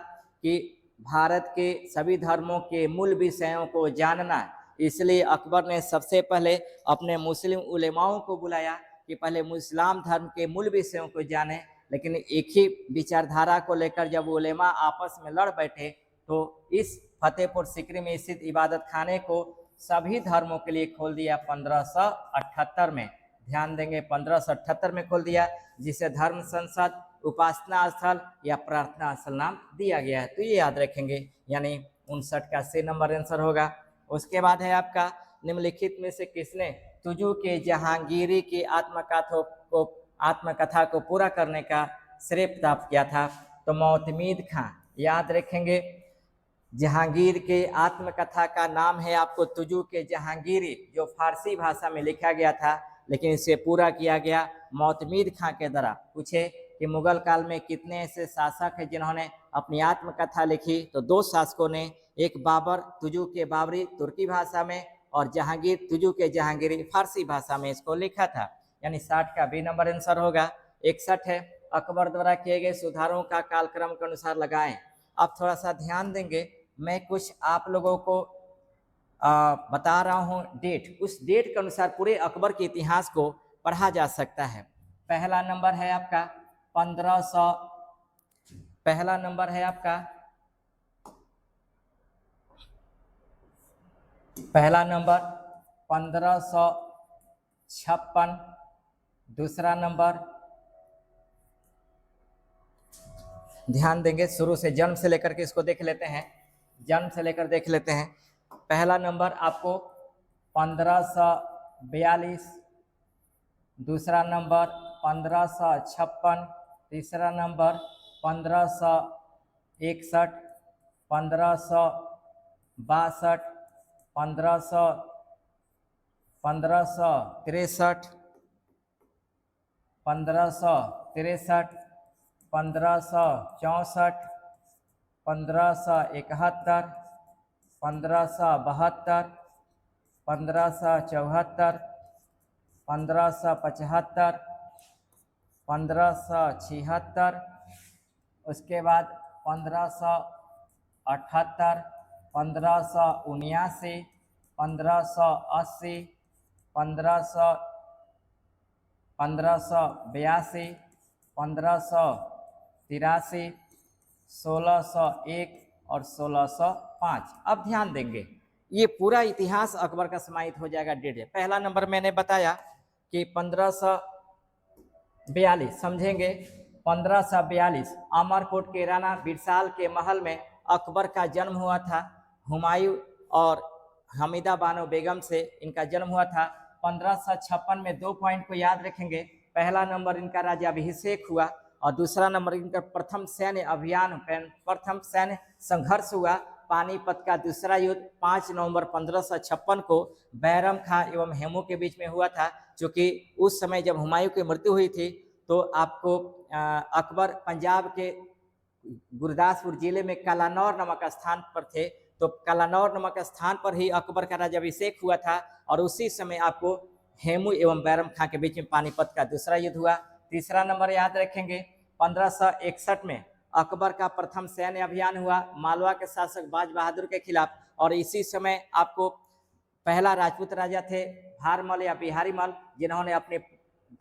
कि भारत के सभी धर्मों के मूल विषयों को जानना, इसलिए अकबर ने सबसे पहले अपने मुस्लिम उलेमाओं को बुलाया कि पहले इस्लाम धर्म के मूल विषयों को जाने। लेकिन एक ही विचारधारा को लेकर जब उलेमा आपस में लड़ बैठे तो इस फतेहपुर सीकरी में स्थित इबादत खाने को सभी धर्मों के लिए खोल दिया 1578 में। ध्यान देंगे 1578 में खोल दिया, जिसे धर्म संसद, उपासना स्थल या प्रार्थना स्थल नाम दिया गया है। तो ये याद रखेंगे, यानी 59 का C नंबर आंसर होगा। उसके बाद है आपका निम्नलिखित में से किसने तुजू के जहांगीरी की आत्मकथा को पूरा करने का श्रेय प्राप्त किया था? तो मोहतमीद खां। याद रखेंगे जहांगीर के आत्मकथा का नाम है आपको तुजू के जहांगीरी, जो फारसी भाषा में लिखा गया था, लेकिन इसे पूरा किया गया मोहतमीद खां के द्वारा। पूछे कि मुगल काल में कितने ऐसे शासक हैं जिन्होंने अपनी आत्मकथा लिखी? तो 2 शासकों ने, एक बाबर तुजू के बाबरी तुर्की भाषा में और जहांगीर तुजू के जहांगीरी फारसी भाषा में इसको लिखा था। यानी 60 का B नंबर आंसर होगा। 61 है अकबर द्वारा किए गए सुधारों का कालक्रम के अनुसार लगाएं। अब थोड़ा सा ध्यान देंगे, मैं कुछ आप लोगों को बता रहा हूं डेट, उस डेट के अनुसार पूरे अकबर के इतिहास को पढ़ा जा सकता है। पहला नंबर है आपका 1500, पहला नंबर है आपका पहला नंबर 1556, दूसरा नंबर, ध्यान देंगे शुरू से जन्म से लेकर के इसको देख लेते हैं, जन्म से लेकर देख लेते हैं। पहला नंबर आपको 1542, दूसरा नंबर 1556, तीसरा नंबर 1561, 1562, 1563, 1564, 1564, 1571, 1572, 1574, 1575, 1576, उसके बाद 1578, 1579, 1580, 1582, 1583, 1601 और 1605। अब ध्यान देंगे ये पूरा इतिहास अकबर का समाहित हो जाएगा डेट। पहला नंबर मैंने बताया कि 1542, समझेंगे 1542 अमरकोट के राणा बिरसाल के महल में अकबर का जन्म हुआ था। हुमायूं और हमीदा बानो बेगम से इनका जन्म हुआ था। 1556 में 2 पॉइंट को याद रखेंगे। पहला नंबर इनका राज्याभिषेक हुआ और दूसरा नंबर इनका प्रथम सैन्य अभियान, प्रथम सैन्य संघर्ष हुआ पानीपत का दूसरा युद्ध 5 नवंबर 1556 को बैरम खां एवं हेमू के बीच में हुआ था। क्योंकि उस समय जब हुमायूं की मृत्यु हुई थी तो आपको अकबर पंजाब के गुरदासपुर जिले में कलानौर नामक स्थान पर थे, तो कलानौर नामक स्थान पर ही अकबर का राज्याभिषेक हुआ था और उसी समय आपको हेमू एवं बैरम खां के बीच में पानीपत का दूसरा युद्ध हुआ। तीसरा नंबर याद रखेंगे 1561 में अकबर का प्रथम सैन्य अभियान हुआ मालवा के शासक बाज बहादुर के खिलाफ, और इसी समय आपको पहला राजपूत राजा थे भारमल या बिहारी मल, जिन्होंने अपने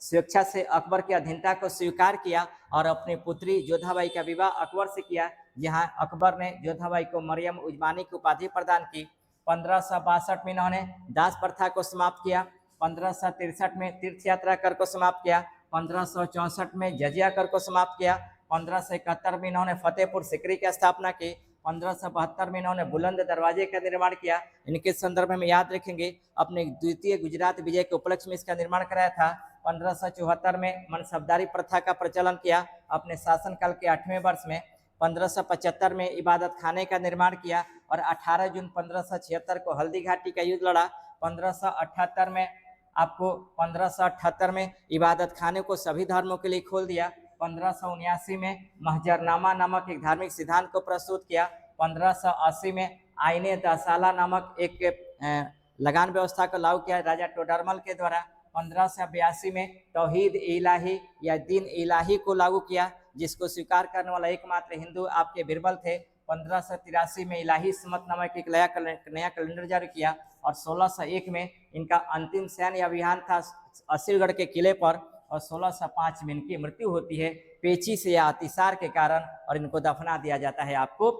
स्वेच्छा से अकबर की अधीनता को स्वीकार किया और अपनी पुत्री जोधाबाई का विवाह अकबर से किया, जहां अकबर ने जोधाबाई को मरियम उजमानी की उपाधि प्रदान की। 1562 में इन्होंने दास प्रथा को समाप्त किया। 1563 में तीर्थ यात्रा कर को समाप्त किया। 1564 में जजिया कर को समाप्त किया। 1571 में इन्होंने फतेहपुर सीकरी की स्थापना की। 1572 में इन्होंने बुलंद दरवाजे का निर्माण किया। इनके संदर्भ में याद रखेंगे अपने द्वितीय गुजरात विजय के उपलक्ष्य में इसका निर्माण कराया था। 1574 में मनसबदारी प्रथा का प्रचलन किया अपने शासनकाल के 8वें वर्ष में। 1575 में इबादत खाने का निर्माण किया और 18 जून 1576 को हल्दी घाटी का युद्ध लड़ा। 1578 में इबादत खाने को सभी धर्मों के लिए खोल दिया। 1579 में महजरनामा नामक एक धार्मिक सिद्धांत को प्रस्तुत किया। 1580 में आईने दसाला नामक एक लगान व्यवस्था को लागू किया राजा टोडरमल के द्वारा। 1582 में तौहीद इलाही या दीन इलाही को लागू किया, जिसको स्वीकार करने वाला एकमात्र हिंदू आपके बिरबल थे। 1583 में इलाही समत नामक एक नया कैलेंडर जारी किया और 1601 में इनका अंतिम सैन्य अभियान था असीरगढ़ के किले पर और 1605 में इनकी मृत्यु होती है पेचिश या अतिसार के कारण और इनको दफना दिया जाता है आपको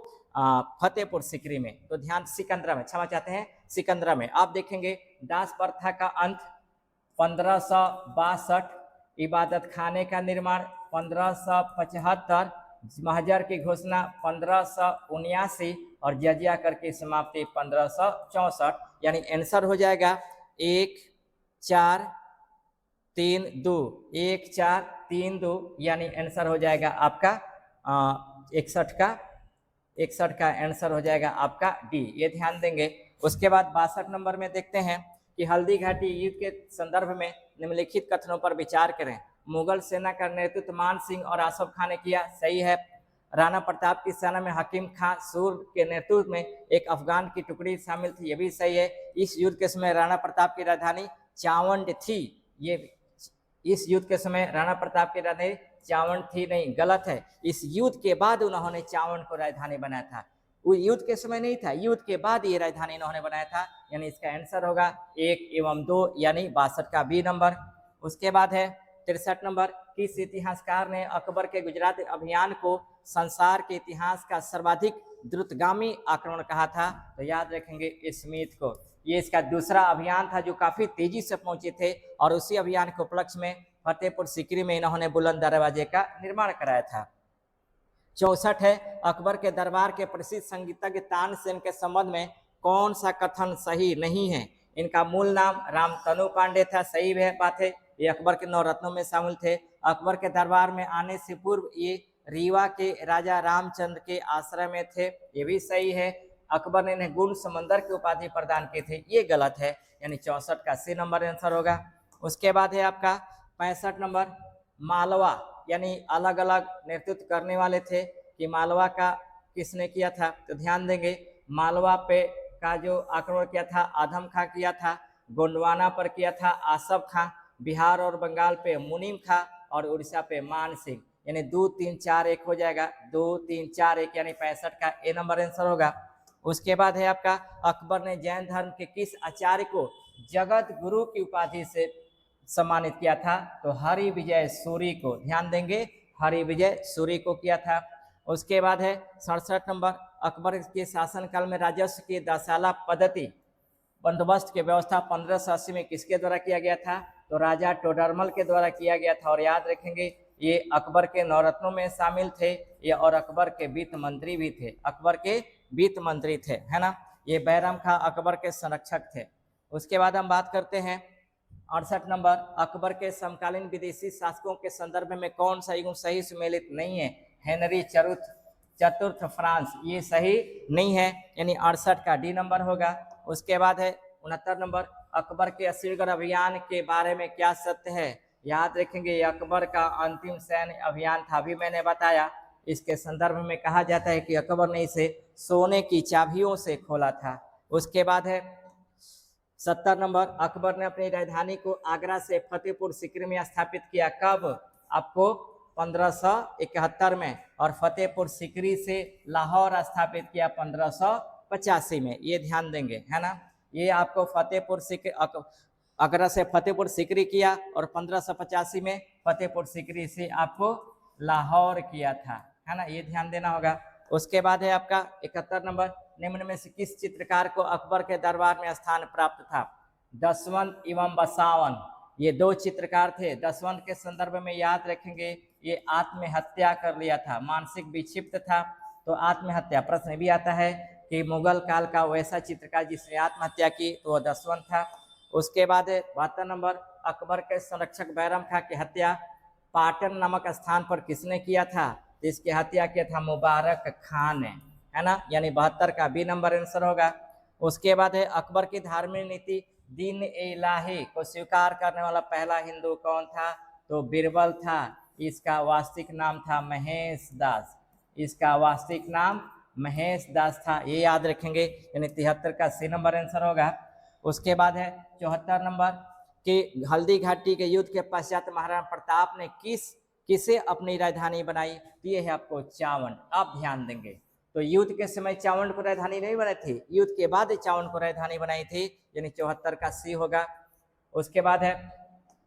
फतेहपुर सीकरी में। तो ध्यान सिकंदरा में, क्षमा चाहते हैं, सिकंदरा में आप देखेंगे दास प्रथा का अंत 1562, इबादत खाने का निर्माण 1575, महजर की घोषणा 1579 और जजिया कर की समाप्ति 1564। यानी आंसर हो जाएगा 1 4 3 2, 1 4 3 2, यानी आंसर हो जाएगा आपका 61 का आंसर हो जाएगा आपका डी, ये ध्यान देंगे। उसके बाद 62 नंबर में देखते हैं कि हल्दी घाटी युद्ध के संदर्भ में निम्नलिखित कथनों पर विचार करें। मुगल सेना का नेतृत्व मान सिंह और आसफ खान ने किया, सही है। राणा प्रताप की सेना में हकीम खां सूर के नेतृत्व में एक अफगान की टुकड़ी शामिल थी, ये भी सही है। इस युद्ध के समय राणा प्रताप की राजधानी चावंड थी, ये इस युद्ध के समय राणा प्रताप की राजधानी चावंड थी नहीं, गलत है। इस युद्ध के बाद उन्होंने चावंड को राजधानी बनाया था, वो युद्ध के समय नहीं था, युद्ध के बाद ये राजधानी इन्होंने बनाया था। यानी इसका आंसर होगा 1 एवं 2, यानी 62 का बी नंबर। उसके बाद है 63 नंबर, किस इतिहासकार ने अकबर के गुजरात अभियान को संसार के इतिहास का सर्वाधिक द्रुतगामी आक्रमण कहा था? तो याद रखेंगे स्मिथ को। ये इसका दूसरा अभियान था जो काफी तेजी से पहुंचे थे और उसी अभियान के उपलक्ष्य में फतेहपुर सीकरी में इन्होंने बुलंद दरवाजे का निर्माण कराया था। 64 है, अकबर के दरबार के प्रसिद्ध संगीतज्ञ तानसेन के संबंध में कौन सा कथन सही नहीं है? इनका मूल नाम रामतनु पांडे था, सही है बात है, ये अकबर के नवरत्नों में शामिल थे। अकबर के दरबार में आने से पूर्व ये रीवा के राजा रामचंद्र के आश्रय में थे, ये भी सही है। अकबर ने इन्हें गुण समंदर की उपाधि प्रदान की थी, ये गलत है, यानी 64 का सी नंबर आंसर होगा। उसके बाद है आपका 65 नंबर, मालवा, यानी अलग अलग नेतृत्व करने वाले थे कि मालवा का किसने किया था? तो ध्यान देंगे, मालवा पे का जो आक्रमण किया था आदम खां किया था, गोंडवाना पर किया था आसफ खां, बिहार और बंगाल पे मुनीम खां और उड़ीसा पे मान सिंह। यानी 2 3 4 1 हो जाएगा, 2 3 4 1, यानी 65 का ए नंबर आंसर होगा। उसके बाद है आपका अकबर ने जैन धर्म के किस आचार्य को जगत गुरु की उपाधि से सम्मानित किया था? तो हरि विजय सूरी को, ध्यान देंगे, हरि विजय सूरी को किया था। उसके बाद है 67 नंबर, अकबर के शासनकाल में राजस्व की दशाला पद्धति बंदोबस्त की व्यवस्था 1580 में किसके द्वारा किया गया था? तो राजा टोडरमल के द्वारा किया गया था। और याद रखेंगे ये अकबर के नवरत्नों में शामिल थे ये, और अकबर के वित्त मंत्री भी थे, अकबर के वित्त मंत्री थे, है ना। ये बैरम खां अकबर के संरक्षक थे। उसके बाद हम बात करते हैं 68 नंबर, अकबर के समकालीन विदेशी शासकों के संदर्भ में कौन सा युग सही सुमेलित नहीं है? हेनरी चतुर्थ फ्रांस, ये सही नहीं है, यानी 68 का डी नंबर होगा। उसके बाद है 69 नंबर, अकबर के असीरगढ़ अभियान के बारे में क्या सत्य है? याद रखेंगे ये अकबर का अंतिम सैन्य अभियान था, अभी मैंने बताया। इसके संदर्भ में कहा जाता है कि अकबर ने इसे सोने की चाबियों से खोला था। उसके बाद है 70 नंबर, अकबर ने अपनी राजधानी को आगरा से फतेहपुर सीकरी में स्थापित किया, कब? आपको 1571 में, और फतेहपुर सीकरी से लाहौर स्थापित किया 1585 में, ये ध्यान देंगे, है ना। ये आपको फतेहपुर सीकरी, आगरा से फतेहपुर सीकरी किया और 1585 में फतेहपुर सीकरी से आपको लाहौर किया था, है ना, ये ध्यान देना होगा। उसके बाद है आपका 71 नंबर, निम्न में से किस चित्रकार को अकबर के दरबार में स्थान प्राप्त था? दसवंत एवं बसावन, ये 2 चित्रकार थे। दसवंत के संदर्भ में याद रखेंगे ये आत्महत्या कर लिया था, मानसिक विक्षिप्त था, तो आत्महत्या प्रश्न भी आता है कि मुगल काल का वैसा चित्रकार जिसने आत्महत्या की, तो वह दसवंत था। उसके बाद 72 नंबर, अकबर के संरक्षक बैरम खां की हत्या पाटन नामक स्थान पर किसने किया था? तो इसकी हत्या किया था मुबारक खान ने, है ना, यानी 72 का बी नंबर आंसर होगा। उसके बाद है अकबर की धार्मिक नीति दीन ए इलाही को स्वीकार करने वाला पहला हिंदू कौन था? तो बीरबल था। इसका वास्तविक नाम था महेश दास, इसका वास्तविक नाम महेश दास था, ये याद रखेंगे, यानी 73 का सी नंबर आंसर होगा। उसके बाद है 74 नंबर कि हल्दी घाटी के युद्ध के पश्चात महाराणा प्रताप ने किसे अपनी राजधानी बनाई? ये है आपको चावंड। आप ध्यान देंगे तो युद्ध के समय चावंड को राजधानी नहीं बनाई थी, युद्ध के बाद चावंड को राजधानी बनाई थी, यानी 74 का सी होगा। उसके बाद है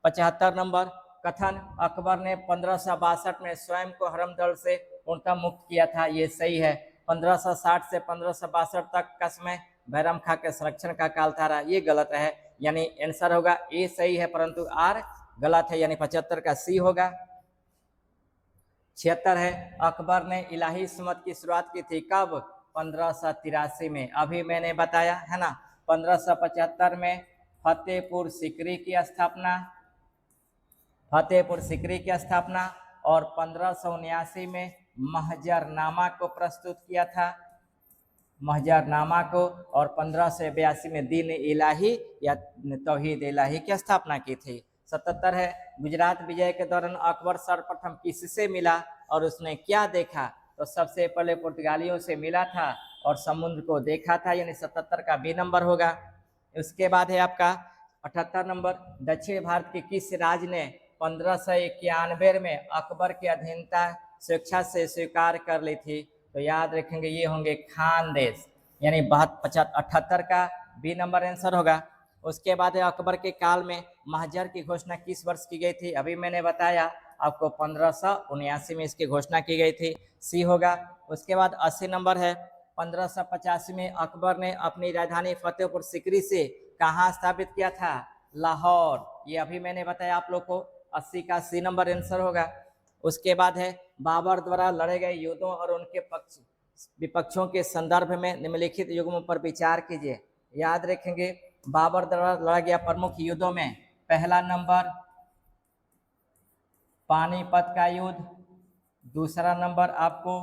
75 नंबर, कथन अकबर ने 1562 में स्वयं को हरमदल से पूर्णतः मुक्त किया था, ये सही है। 1560 से 1562 तक का समय बैरम खां के संरक्षण का काल था, ये गलत है, यानी आंसर होगा ए सही है परंतु आर गलत है, यानी 75 का सी होगा। 76 है, अकबर ने इलाही सुन्नत की शुरुआत की थी, कब? 1583 में, अभी मैंने बताया है ना। 1575 में फतेहपुर सीकरी की स्थापना, फतेहपुर सीकरी की स्थापना, और 1579 में महजरनामा को प्रस्तुत किया था, महजरनामा को, और 1582 में दीन इलाही या तौहीद इलाही की स्थापना की थी। 77 है, गुजरात विजय के दौरान अकबर सर्वप्रथम किससे मिला और उसने क्या देखा? तो सबसे पहले पुर्तगालियों से मिला था और समुद्र को देखा था, यानी 77 का बी नंबर होगा। उसके बाद है आपका 78 नंबर, दक्षिण भारत के किस राज्य ने 1591 में अकबर की अधीनता स्वेच्छा से स्वीकार कर ली थी? तो याद रखेंगे ये होंगे खानदेश, यानी 78 का बी नंबर आंसर होगा। उसके बाद है अकबर के काल में महजर की घोषणा किस वर्ष की गई थी? अभी मैंने बताया आपको 1579 में इसकी घोषणा की गई थी, सी होगा। उसके बाद 80 नंबर है, 1585 में अकबर ने अपनी राजधानी फतेहपुर सीकरी से कहाँ स्थापित किया था? लाहौर, ये अभी मैंने बताया आप लोग को, 80 का सी नंबर आंसर होगा। उसके बाद है बाबर द्वारा लड़े गए युद्धों और उनके विपक्षों के संदर्भ में निम्नलिखित युग्मों पर विचार कीजिए। याद रखेंगे बाबर द्वारा लड़ा गया प्रमुख युद्धों में पहला नंबर पानीपत का युद्ध, दूसरा नंबर आपको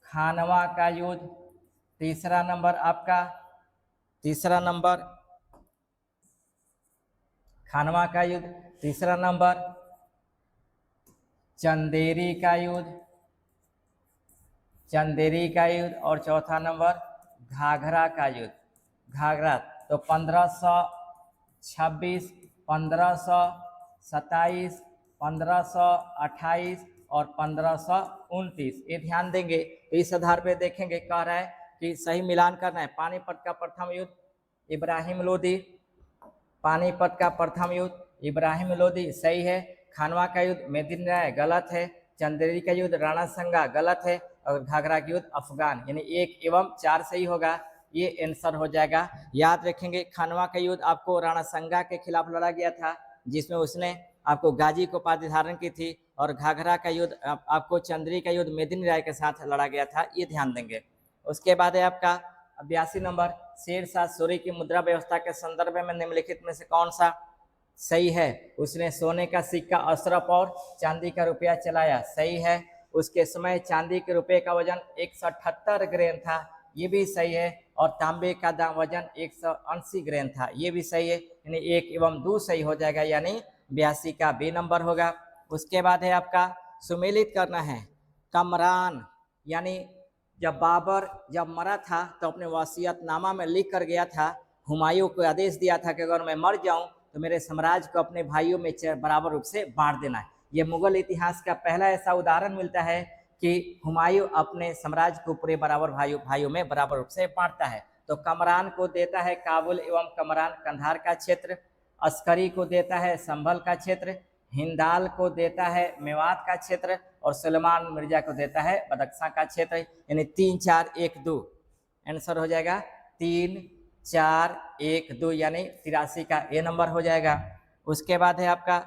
खानवा का युद्ध, तीसरा नंबर खानवा का युद्ध, तीसरा नंबर चंदेरी का युद्ध, और चौथा नंबर घाघरा का युद्ध, घाघरा। तो 1526, 1527, 1528 और 1529, ये ध्यान देंगे। तो इस आधार पे देखेंगे, कह रहा है कि सही मिलान करना है। पानीपत का प्रथम युद्ध इब्राहिम लोदी, पानीपत का प्रथम युद्ध इब्राहिम लोदी, सही है। खानवा का युद्ध मेदिनी राय, गलत है। चंदेरी का युद्ध राणा संगा, गलत है। और घाघरा का युद्ध अफगान, यानी 1 एवं 4 सही होगा, ये आंसर हो जाएगा। याद रखेंगे खानवा का युद्ध आपको राणा संगा के खिलाफ लड़ा गया था, जिसमें उसने आपको गाजी को उपाधि धारण की थी, और घाघरा का युद्ध आपको चंदेरी का युद्ध मेदिनी राय के साथ लड़ा गया था, ये ध्यान देंगे। उसके बाद है आपका 82 नंबर, शेरशाह सूरी की मुद्रा व्यवस्था के संदर्भ में निम्नलिखित में से कौन सा सही है? उसने सोने का सिक्का अशरफ और चांदी का रुपया चलाया, सही है। उसके समय चांदी के रुपये का वजन 178 ग्राम था, ये भी सही है। और तांबे का वजन 180 ग्राम था, ये भी सही है, यानी 1 एवं 2 सही हो जाएगा, यानी 82 का बी नंबर होगा। उसके बाद है आपका सुमेलित करना है कमरान, यानी जब बाबर मरा था तो अपने वसीयतनामा में लिख कर गया था, हुमायूं को आदेश दिया था कि अगर मैं मर जाऊं तो मेरे साम्राज्य को अपने भाइयों में बराबर रूप से बांट देना है। ये मुगल इतिहास का पहला ऐसा उदाहरण मिलता है कि हुमायूं अपने साम्राज्य को पूरे बराबर भाइयों में बराबर रूप से बांटता है। तो कमरान को देता है काबुल एवं कमरान कंधार का क्षेत्र, अस्करी को देता है संभल का क्षेत्र, हिंदाल को देता है मेवात का क्षेत्र, और सुलेमान मिर्जा को देता है बदख्शां का क्षेत्र, यानी 3 4 1 2 आंसर हो जाएगा 3 4 1 2, यानी 83 का ए नंबर हो जाएगा। उसके बाद है आपका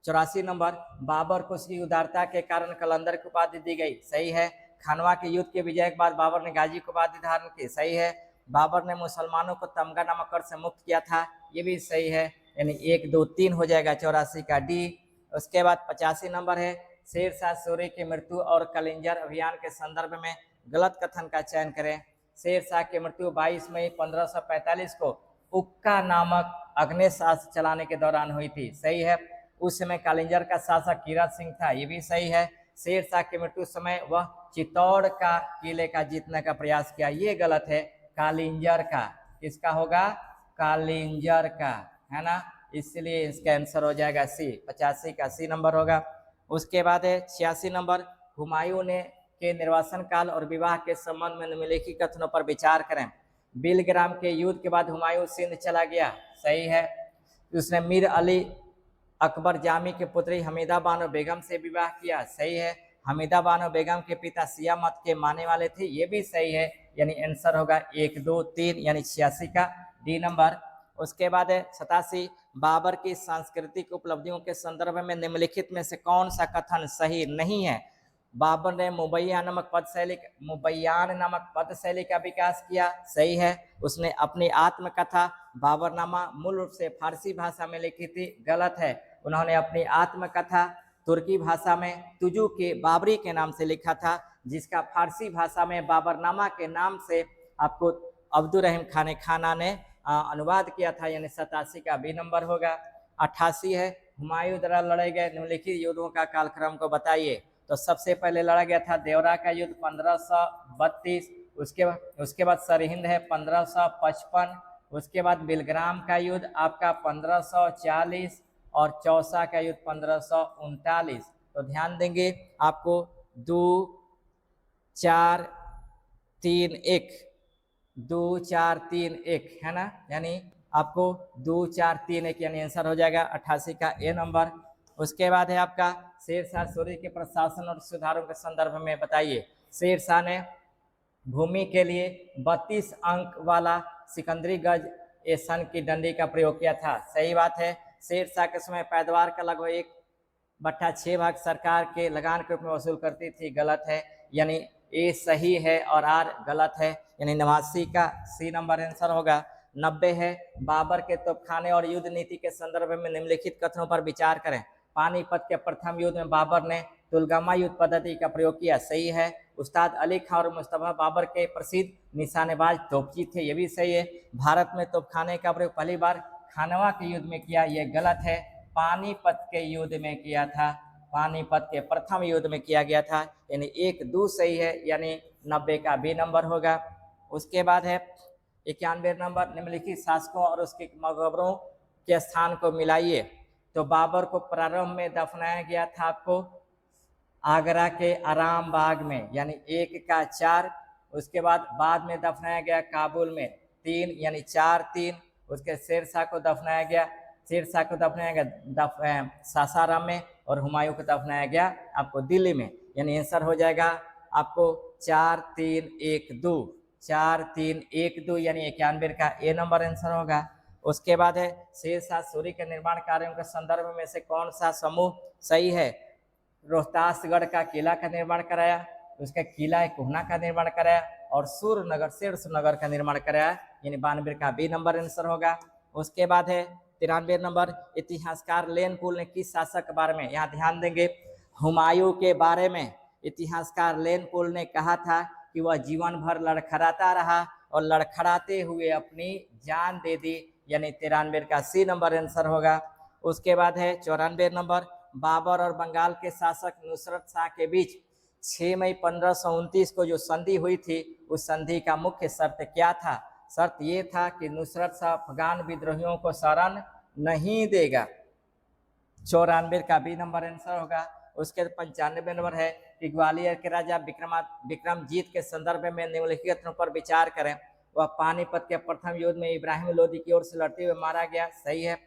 84 नंबर, बाबर को उसकी उदारता के कारण कलंदर की उपाधि दी गई, सही है। खानवा के युद्ध के विजय के बाद बाबर ने गाजी को उपाधि धारण की, सही है। बाबर ने मुसलमानों को तमगा नामक कर से मुक्त किया था, ये भी सही है, यानी 1 2 3 हो जाएगा 84 का डी। उसके बाद 85 नंबर है, शेरशाह सूरी की मृत्यु और कलिंजर अभियान के संदर्भ में गलत कथन का चयन करें। शेरशाह की मृत्यु 22 मई 1545 को उक्का नामक अग्नेयास्त्र चलाने के दौरान हुई थी, सही है। उस समय कालिंजर का शासक कीरत सिंह था, ये भी सही है। शेरशाह की मृत्यु समय वह चित्तौड़ का किले का जीतने का प्रयास किया, ये गलत है। कालिंजर का, किसका होगा? कालिंजर का, है ना, इसलिए इसका आंसर हो जाएगा सी, 85 का सी नंबर होगा। उसके बाद है 86 नंबर, हुमायूं ने के निर्वासन काल और विवाह के संबंध में निम्नलिखित कथनों पर विचार करें। बिलग्राम के युद्ध के बाद हुमायूं सिंध चला गया, सही है। उसने मीर अली अकबर जामी के पुत्री हमीदा बानो बेगम से विवाह किया, सही है। हमीदा बानो बेगम के पिता शिया मत के मानने वाले थे, ये भी सही है। यानी आंसर होगा 1, 2, 3 यानी 86 का डी नंबर। उसके बाद है 87, बाबर की सांस्कृतिक उपलब्धियों के संदर्भ में निम्नलिखित में से कौन सा कथन सही नहीं है। बाबर ने मुबैयान नामक पद शैली का विकास किया, सही है। उसने अपनी आत्मकथा बाबरनामा मूल रूप से फारसी भाषा में लिखी थी, गलत है। उन्होंने अपनी आत्मकथा तुर्की भाषा में तुजू के बाबरी के नाम से लिखा था, जिसका फारसी भाषा में बाबरनामा के नाम से आपको अब्दुल रहीम खान खाना ने अनुवाद किया था, यानी 87 का बी नंबर होगा। 88 है, हुमायूं द्वारा लड़े गए निम्नलिखित युद्धों का कालक्रम को बताइए। तो सबसे पहले लड़ा गया था देवरा का युद्ध 1532, उसके बाद सरहिंद है 1555, उसके बाद बिलग्राम का युद्ध आपका 1540 और चौसा का युद्ध 1539। तो ध्यान देंगे आपको 2 4 3 1 2 4 3 1 है ना, यानी आपको 2 4 3 1 यानी आंसर हो जाएगा 88 का ए नंबर। उसके बाद है आपका शेरशाह सूरी के प्रशासन और सुधारों के संदर्भ में बताइए। शेरशाह ने भूमि के लिए 32 अंक वाला सिकंदरी गज ए सन की डंडी का प्रयोग किया था, सही बात है। शेरशाह के समय पैदावार का लगभग 1/6 भाग सरकार के लगान के रूप में वसूल करती थी, गलत है। यानी ए सही है और आर गलत है, यानी 89 का सी नंबर आंसर होगा। 90 है, बाबर के तोपखाने और युद्ध नीति के संदर्भ में निम्नलिखित कथनों पर विचार करें। पानीपत के प्रथम युद्ध में बाबर ने तुलगामा युद्ध पद्धति का प्रयोग किया, सही है। उस्ताद अली खां और मुस्तफा बाबर के प्रसिद्ध निशानेबाज तोपची थे, ये भी सही है। भारत में तोपखाने का प्रयोग पहली बार खानवा के युद्ध में किया, यह गलत है। पानीपत के युद्ध में किया था, पानीपत के प्रथम युद्ध में किया गया था, यानी 1, 2 सही है, यानी 90 का बी नंबर होगा। उसके बाद है 91 नंबर, निम्नलिखित शासकों और उसके मकबरों के स्थान को मिलाइए। तो बाबर को प्रारंभ में दफनाया गया था आपको आगरा के आराम बाग में, यानी 1 का 4। उसके बाद में दफनाया गया काबुल में 3, यानी 4 3। उसके शेरशाह को दफनाया गया सासाराम में, और हुमायूं को दफनाया गया आपको दिल्ली में, यानी आंसर हो जाएगा आपको 4 3 1 2 4 3 1 2, यानी 91 का ए नंबर आंसर होगा। उसके बाद है शेरशाह सूरी के निर्माण कार्यों के संदर्भ में से कौन सा समूह सही है। रोहतासगढ़ का किला का निर्माण कराया, उसका किला कोहना का निर्माण कराया, और शेरनगर का निर्माण कराया, यानी 92 का बी नंबर आंसर होगा। उसके बाद है 93 नंबर, इतिहासकार लेनपुल ने किस शासक के बारे में, यहाँ ध्यान देंगे, हुमायूं के बारे में इतिहासकार लेनपुल ने कहा था कि वह जीवन भर लड़खड़ाता रहा और लड़खड़ाते हुए अपनी जान दे दी, यानी 93 का सी नंबर आंसर होगा। उसके बाद है 94 नंबर, बाबर और बंगाल के शासक नुसरत शाह के बीच 6 मई 1529 को जो संधि हुई थी, उस संधि का मुख्य शर्त क्या था। शर्त ये था कि नुसरत शाह अफगान विद्रोहियों को शरण नहीं देगा, 94 का बी नंबर आंसर होगा। उसके 95 नंबर है कि ग्वालियर के राजा विक्रमजीत के संदर्भ में निम्नलिखित कथनों पर विचार करें। वह पानीपत के प्रथम युद्ध में इब्राहिम लोदी की ओर से लड़ते हुए मारा गया, सही है।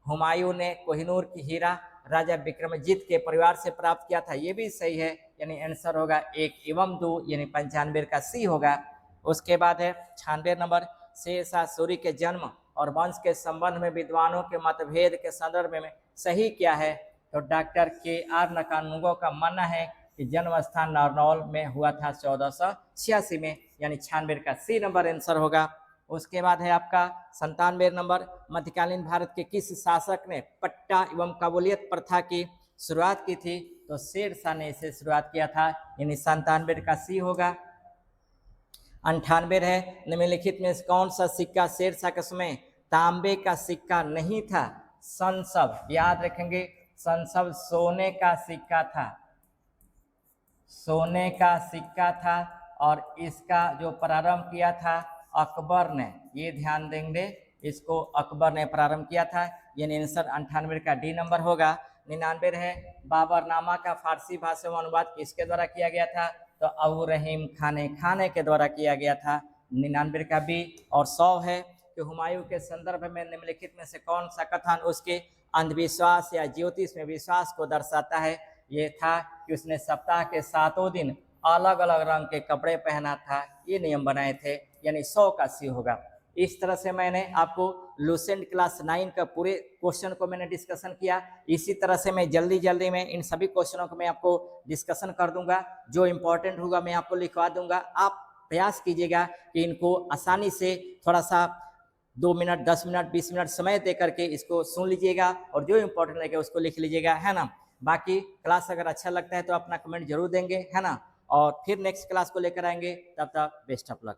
हुमायूं ने कोहिनूर की हीरा राजा विक्रमजीत के परिवार से प्राप्त किया था, ये भी सही है, यानी आंसर होगा 1 एवं 2, यानी 95 का सी होगा। उसके बाद है 96 नंबर, शेरशाह सूरी के जन्म और वंश के संबंध में विद्वानों के मतभेद के संदर्भ में सही क्या है। तो डॉक्टर KR नकानुगो का मानना है कि जन्म स्थान नारनौल में हुआ था 1486 में, यानी 96 का सी नंबर आंसर होगा। उसके बाद है आपका 97 नंबर, मध्यकालीन भारत के किस शासक ने पट्टा एवं कबूलियत प्रथा की शुरुआत की थी। तो शेरशाह ने इसे शुरुआत किया था, यानी 97 का सी होगा। 98 है, निम्नलिखित में कौन सा सिक्का शेरशाह के समय तांबे का सिक्का नहीं था। संसव, याद रखेंगे, संसव सोने का सिक्का था, सोने का सिक्का था, और इसका जो प्रारंभ किया था अकबर ने, ये ध्यान देंगे, इसको अकबर ने प्रारंभ किया था, यानी आंसर 98 का डी नंबर होगा। 99 है, बाबरनामा का फारसी भाषा में अनुवाद किसके द्वारा किया गया था। तो अबू रहीम खाने, खाने के द्वारा किया गया था। 99 का बी। और 100 है कि हुमायूं के संदर्भ में निम्नलिखित में से कौन सा कथन उसके अंधविश्वास या ज्योतिष में विश्वास को दर्शाता है। ये था कि उसने सप्ताह के 7 दिन अलग अलग रंग के कपड़े पहना था। ये नियम बनाए थे, यानी 100 का सी होगा। इस तरह से मैंने आपको लूसेंट क्लास 9 का पूरे क्वेश्चन को मैंने डिस्कशन किया। इसी तरह से मैं जल्दी जल्दी में इन सभी क्वेश्चनों को मैं आपको डिस्कशन कर दूंगा। जो इम्पोर्टेंट होगा मैं आपको लिखवा दूंगा। आप प्रयास कीजिएगा कि इनको आसानी से थोड़ा सा 2 मिनट, 10 मिनट, 20 मिनट समय दे करके इसको सुन लीजिएगा और जो इम्पोर्टेंट लगे उसको लिख लीजिएगा, है ना। बाकी क्लास अगर अच्छा लगता है तो अपना कमेंट जरूर देंगे, है ना। और फिर नेक्स्ट क्लास को लेकर आएंगे, तब तक बेस्ट ऑफ लक।